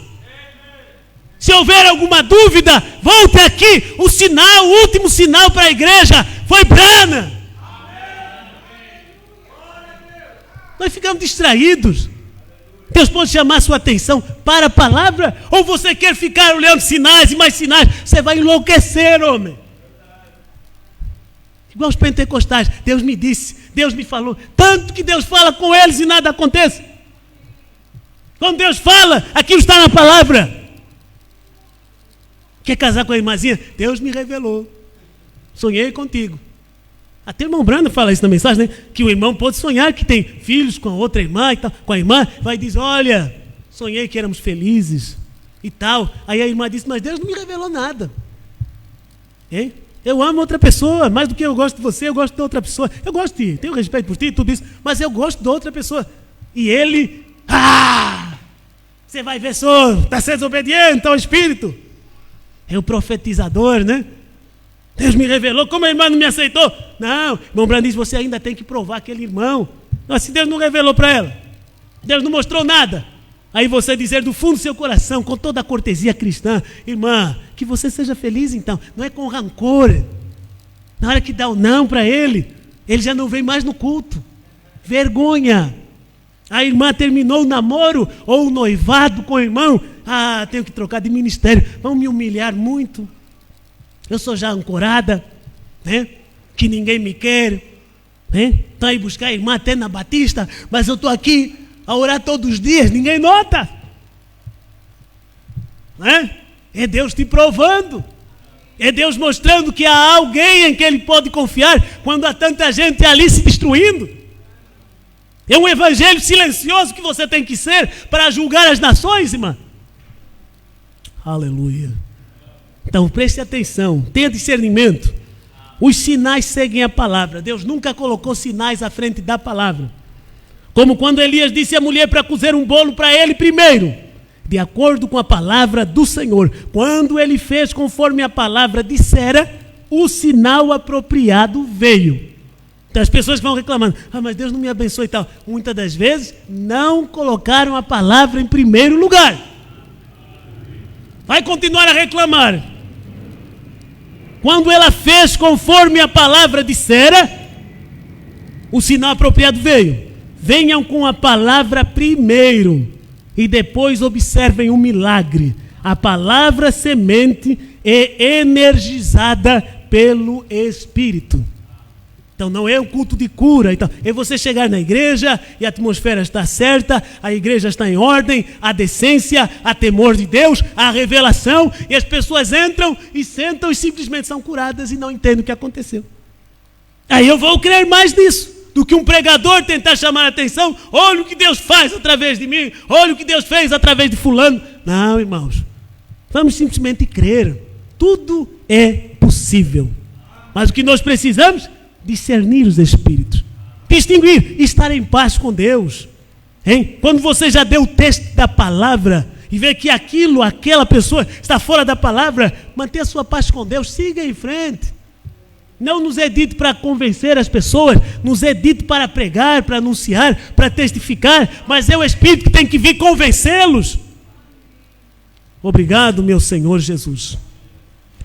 Se houver alguma dúvida, volte aqui. O sinal, o último sinal para a igreja foi Brana. Nós ficamos distraídos. Deus pode chamar a sua atenção para a palavra, ou você quer ficar olhando sinais e mais sinais? Você vai enlouquecer, homem. Igual os pentecostais, Deus me disse, Deus me falou, tanto que Deus fala com eles e nada acontece. Quando Deus fala, aquilo está na palavra. Quer casar com a irmãzinha? Deus me revelou, sonhei contigo. Até o irmão Brando fala isso na mensagem, né? Que o irmão pode sonhar que tem filhos com a outra irmã e tal, com a irmã, vai dizer, olha, sonhei que éramos felizes e tal. Aí a irmã disse, mas Deus não me revelou nada. Hein? Eu amo outra pessoa, mais do que eu gosto de você, eu gosto de outra pessoa. Eu gosto de ti, tenho respeito por ti e tudo isso, mas eu gosto de outra pessoa. E ele, você vai ver só, está sendo desobediente ao Espírito. É o profetizador, né? Deus me revelou, como a irmã não me aceitou? Não, irmão Brando diz, você ainda tem que provar aquele irmão. Mas se Deus não revelou para ela, Deus não mostrou nada, aí você dizer do fundo do seu coração, com toda a cortesia cristã, irmã, que você seja feliz então, não é com rancor. Na hora que dá o não para ele, ele já não vem mais no culto. Vergonha. A irmã terminou o namoro ou o noivado com o irmão, tenho que trocar de ministério, vão me humilhar muito. Eu sou já ancorada, né? Que ninguém me quer, né? Estou aí buscar a irmã até na Batista, mas eu estou aqui a orar todos os dias, ninguém nota, né? É Deus te provando, é Deus mostrando que há alguém em que Ele pode confiar, quando há tanta gente ali se destruindo. É um evangelho silencioso que você tem que ser para julgar as nações, irmã. Aleluia. Então preste atenção, tenha discernimento. Os sinais seguem a palavra. Deus nunca colocou sinais à frente da palavra. Como quando Elias disse à mulher para cozer um bolo para ele primeiro, de acordo com a palavra do Senhor. Quando ele fez conforme a palavra dissera, o sinal apropriado veio. Então as pessoas que vão reclamando, mas Deus não me abençoe e tal. Muitas das vezes não colocaram a palavra em primeiro lugar. Vai continuar a reclamar. Quando ela fez conforme a palavra dissera, o sinal apropriado veio. Venham com a palavra primeiro e depois observem o milagre. A palavra semente é energizada pelo Espírito. Então não é um culto de cura, então, é você chegar na igreja e a atmosfera está certa, a igreja está em ordem, a decência, a temor de Deus, a revelação, e as pessoas entram e sentam e simplesmente são curadas e não entendem o que aconteceu. Aí eu vou crer mais nisso do que um pregador tentar chamar a atenção. Olha o que Deus faz através de mim, olha o que Deus fez através de fulano. Não, irmãos, vamos simplesmente crer. Tudo é possível, mas o que nós precisamos? Discernir os espíritos, distinguir, estar em paz com Deus, hein? Quando você já deu o texto da palavra e vê que aquela pessoa está fora da palavra, mantenha a sua paz com Deus, siga em frente. Não nos é dito para convencer as pessoas, nos é dito para pregar, para anunciar, para testificar, mas é o Espírito que tem que vir convencê-los. Obrigado, meu Senhor Jesus.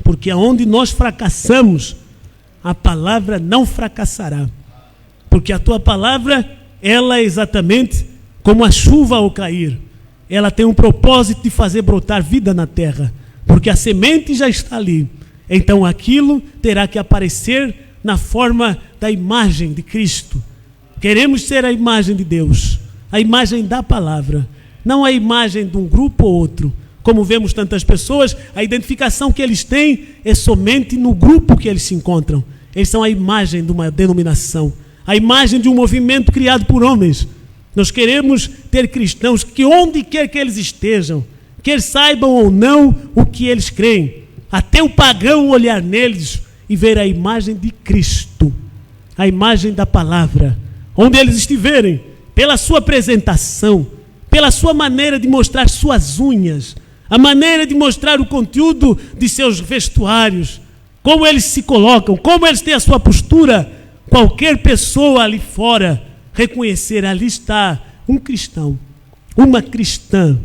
Porque aonde nós fracassamos, a palavra não fracassará. Porque a tua palavra, ela é exatamente como a chuva ao cair. Ela tem um propósito de fazer brotar vida na terra. Porque a semente já está ali. Então aquilo terá que aparecer na forma da imagem de Cristo. Queremos ser a imagem de Deus, a imagem da palavra, não a imagem de um grupo ou outro. Como vemos tantas pessoas, a identificação que eles têm é somente no grupo que eles se encontram. Eles são a imagem de uma denominação, a imagem de um movimento criado por homens. Nós queremos ter cristãos que onde quer que eles estejam, quer saibam ou não o que eles creem, até o pagão olhar neles e ver a imagem de Cristo, a imagem da palavra. Onde eles estiverem, pela sua apresentação, pela sua maneira de mostrar suas unhas, a maneira de mostrar o conteúdo de seus vestuários, como eles se colocam, como eles têm a sua postura, qualquer pessoa ali fora reconhecer, ali está um cristão, uma cristã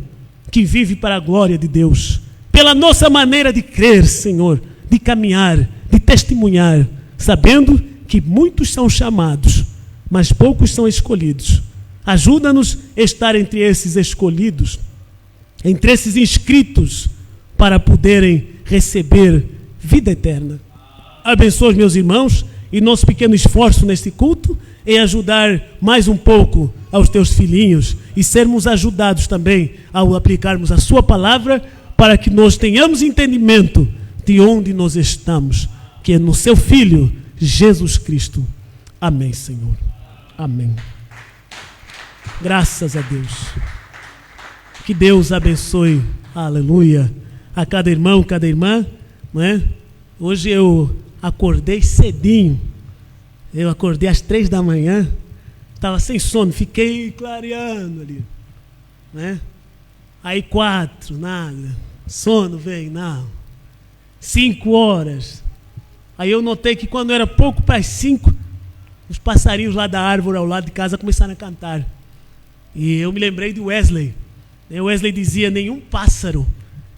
que vive para a glória de Deus, pela nossa maneira de crer, Senhor, de caminhar, de testemunhar, sabendo que muitos são chamados, mas poucos são escolhidos. Ajuda-nos a estar entre esses escolhidos, entre esses inscritos, para poderem receber vida eterna. Abençoa os meus irmãos e nosso pequeno esforço neste culto em ajudar mais um pouco aos teus filhinhos e sermos ajudados também ao aplicarmos a sua palavra para que nós tenhamos entendimento de onde nós estamos, que é no seu Filho, Jesus Cristo. Amém, Senhor. Amém. Graças a Deus. Que Deus abençoe, aleluia, a cada irmão, cada irmã, não é? Hoje eu acordei cedinho. Eu acordei às 3 da manhã, estava sem sono, fiquei clareando ali, né? Aí 4, nada, sono vem, não. 5 horas. Aí eu notei que quando era pouco para as 5, os passarinhos lá da árvore ao lado de casa começaram a cantar. E eu me lembrei de Wesley. Wesley dizia: nenhum pássaro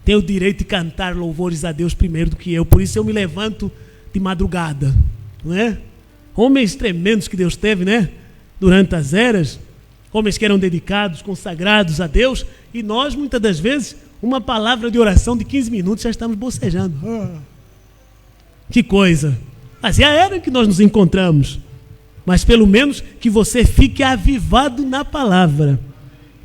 tem o direito de cantar louvores a Deus primeiro do que eu. Por isso eu me levanto de madrugada, não é? Homens tremendos que Deus teve, né? Durante as eras. Homens que eram dedicados, consagrados a Deus. E nós, muitas das vezes, uma palavra de oração de 15 minutos já estamos bocejando. Que coisa! Mas é a era em que nós nos encontramos. Mas pelo menos que você fique avivado na palavra,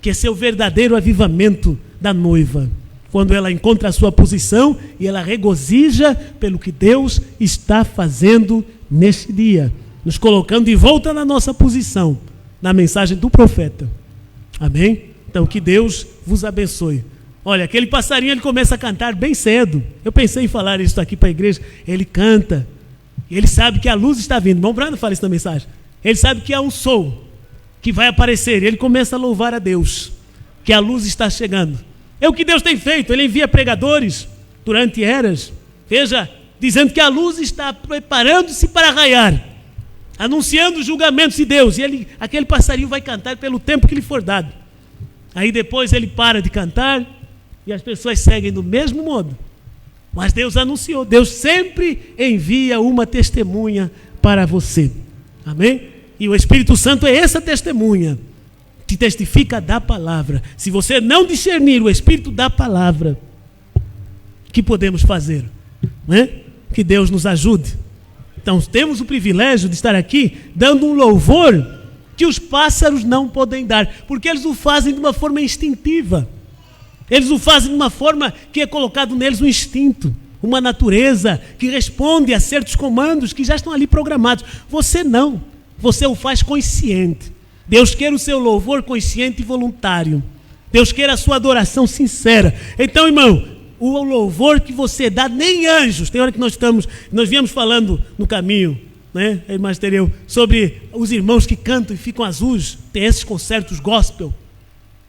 que é seu verdadeiro avivamento da noiva, quando ela encontra a sua posição e ela regozija pelo que Deus está fazendo neste dia, nos colocando de volta na nossa posição, na mensagem do profeta. Amém? Então que Deus vos abençoe. Olha, aquele passarinho, ele começa a cantar bem cedo. Eu pensei em falar isso aqui para a igreja. Ele canta. Ele sabe que a luz está vindo. Irmão Brando fala isso na mensagem. Ele sabe que há um sol que vai aparecer. Ele começa a louvar a Deus, que a luz está chegando. É o que Deus tem feito. Ele envia pregadores durante eras. Veja, dizendo que a luz está preparando-se para raiar, anunciando os julgamentos de Deus. E aquele passarinho vai cantar pelo tempo que lhe for dado. Aí depois ele para de cantar e as pessoas seguem do mesmo modo. Mas Deus anunciou. Deus sempre envia uma testemunha para você. Amém? E o Espírito Santo é essa testemunha que testifica da palavra. Se você não discernir o Espírito da palavra, o que podemos fazer? Não é? Que Deus nos ajude. Então temos o privilégio de estar aqui dando um louvor que os pássaros não podem dar, porque eles o fazem de uma forma instintiva. Eles o fazem de uma forma que é colocado neles um instinto, uma natureza que responde a certos comandos que já estão ali programados. Você não, você o faz consciente. Deus quer o seu louvor consciente e voluntário. Deus quer a sua adoração sincera. Então, irmão, o louvor que você dá, nem anjos. Tem hora que nós viemos falando no caminho, né, irmã Tereu, sobre os irmãos que cantam e ficam azuis. Tem esses concertos gospel.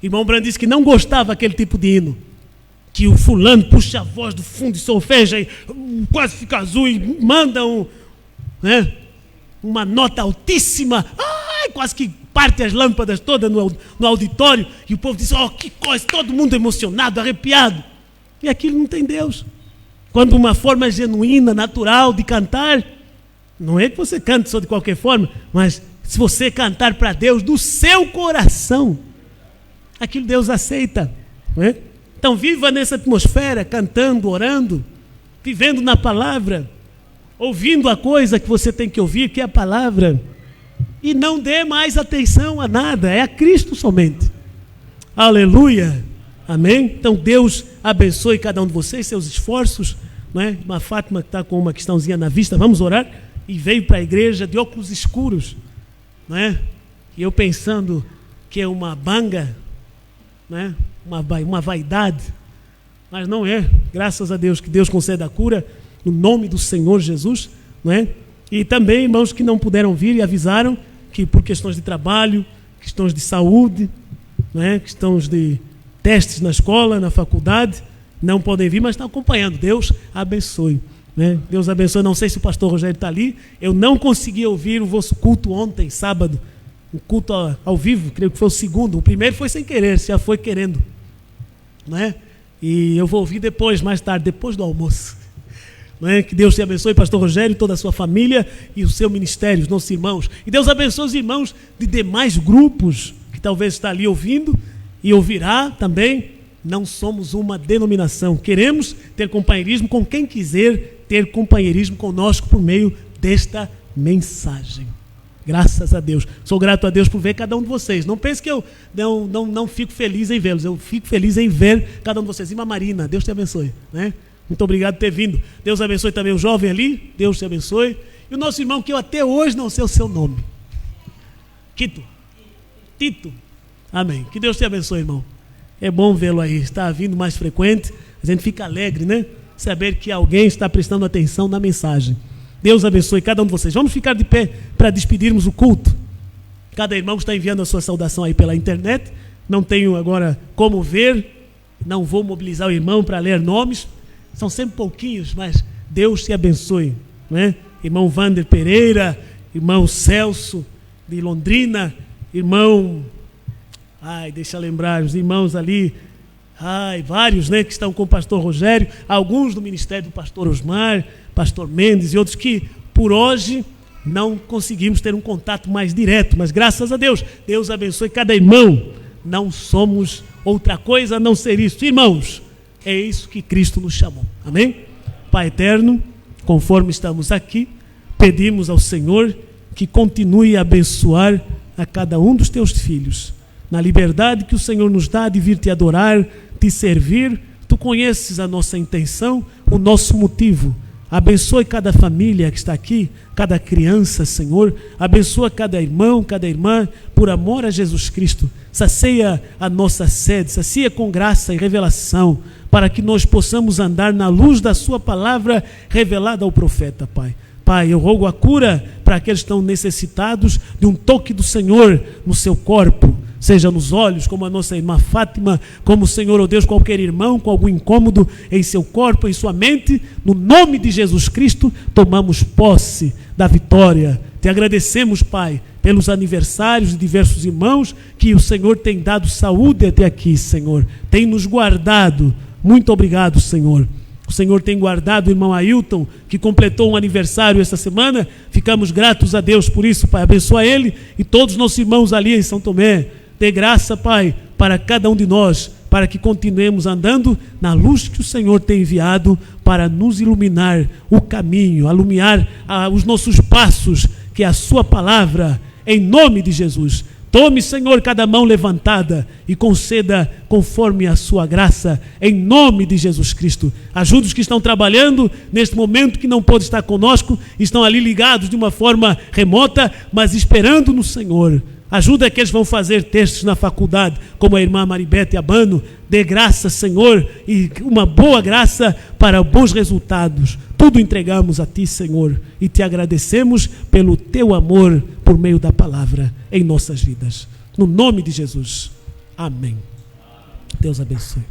Irmão Brando disse que não gostava daquele tipo de hino, que o fulano puxa a voz do fundo e solfeja e quase fica azul e manda uma nota altíssima, quase que parte as lâmpadas todas no auditório, e o povo diz: oh, que coisa, todo mundo emocionado, arrepiado. E aquilo não tem Deus. Quando uma forma genuína, natural de cantar, não é que você cante só de qualquer forma, mas se você cantar para Deus do seu coração, aquilo Deus aceita, não é? Então viva nessa atmosfera, cantando, orando, vivendo na palavra, ouvindo a coisa que você tem que ouvir, que é a palavra, e não dê mais atenção a nada, é a Cristo somente. Aleluia, amém? Então Deus abençoe cada um de vocês, seus esforços, não é? Uma Fátima que está com uma questãozinha na vista, vamos orar, e veio para a igreja de óculos escuros, não é? E eu pensando que é uma banga, não é? Uma vaidade, mas não é, graças a Deus, que Deus conceda a cura, no nome do Senhor Jesus, não é? E também irmãos que não puderam vir e avisaram que por questões de trabalho, questões de saúde, não é? Questões de testes na escola, na faculdade, não podem vir, mas estão acompanhando. Deus abençoe, né? Deus abençoe. Não sei se o pastor Rogério está ali, eu não consegui ouvir o vosso culto ontem, sábado, o culto ao vivo, creio que foi o segundo, o primeiro foi sem querer, já foi querendo, não é? E eu vou ouvir depois, mais tarde, depois do almoço. Não é? Que Deus te abençoe, pastor Rogério, toda a sua família e o seu ministério, os nossos irmãos. E Deus abençoe os irmãos de demais grupos que talvez está ali ouvindo e ouvirá também. Não somos uma denominação. Queremos ter companheirismo com quem quiser ter companheirismo conosco por meio desta mensagem. Graças a Deus. Sou grato a Deus por ver cada um de vocês. Não pense que eu não fico feliz em vê-los. Eu fico feliz em ver cada um de vocês. Irmã Marina, Deus te abençoe, né? Muito obrigado por ter vindo. Deus abençoe também o jovem ali. Deus te abençoe. E o nosso irmão que eu até hoje não sei o seu nome. Tito. Amém. Que Deus te abençoe, irmão. É bom vê-lo aí. Está vindo mais frequente. A gente fica alegre, né? Saber que alguém está prestando atenção na mensagem. Deus abençoe cada um de vocês. Vamos ficar de pé para despedirmos o culto. Cada irmão está enviando a sua saudação aí pela internet. Não tenho agora como ver. Não vou mobilizar o irmão para ler nomes. São sempre pouquinhos, mas Deus te abençoe, né? Irmão Vander Pereira, irmão Celso de Londrina, irmão... deixa eu lembrar, os irmãos ali... vários, né, que estão com o pastor Rogério, alguns do ministério do pastor Osmar, pastor Mendes e outros que por hoje não conseguimos ter um contato mais direto, mas graças a Deus, Deus abençoe cada irmão. Não somos outra coisa a não ser isso, irmãos. É isso que Cristo nos chamou, amém? Pai eterno, conforme estamos aqui, pedimos ao Senhor que continue a abençoar a cada um dos teus filhos, na liberdade que o Senhor nos dá de vir te adorar, te servir. Tu conheces a nossa intenção, o nosso motivo. Abençoe cada família que está aqui, cada criança, Senhor. Abençoa cada irmão, cada irmã, por amor a Jesus Cristo. Sacia a nossa sede, sacia com graça e revelação, para que nós possamos andar na luz da sua palavra revelada ao profeta, Pai. Pai, eu rogo a cura para aqueles que estão necessitados de um toque do Senhor no seu corpo, seja nos olhos, como a nossa irmã Fátima, como, Senhor, oh Deus, qualquer irmão com algum incômodo em seu corpo, em sua mente. No nome de Jesus Cristo, tomamos posse da vitória. Te agradecemos, Pai, pelos aniversários de diversos irmãos, que o Senhor tem dado saúde até aqui, Senhor. Tem nos guardado. Muito obrigado, Senhor. O Senhor tem guardado o irmão Ailton, que completou um aniversário esta semana. Ficamos gratos a Deus por isso, Pai. Abençoa ele e todos os nossos irmãos ali em São Tomé. Dê graça, Pai, para cada um de nós, para que continuemos andando na luz que o Senhor tem enviado para nos iluminar o caminho, alumiar os nossos passos, que é a sua palavra, em nome de Jesus. Tome, Senhor, cada mão levantada e conceda conforme a sua graça, em nome de Jesus Cristo. Ajude os que estão trabalhando neste momento, que não pode estar conosco, estão ali ligados de uma forma remota, mas esperando no Senhor. Ajuda aqueles que vão fazer testes na faculdade, como a irmã Maribete Abano. Dê graça, Senhor, e uma boa graça para bons resultados. Tudo entregamos a Ti, Senhor, e Te agradecemos pelo Teu amor por meio da palavra em nossas vidas. No nome de Jesus. Amém. Deus abençoe.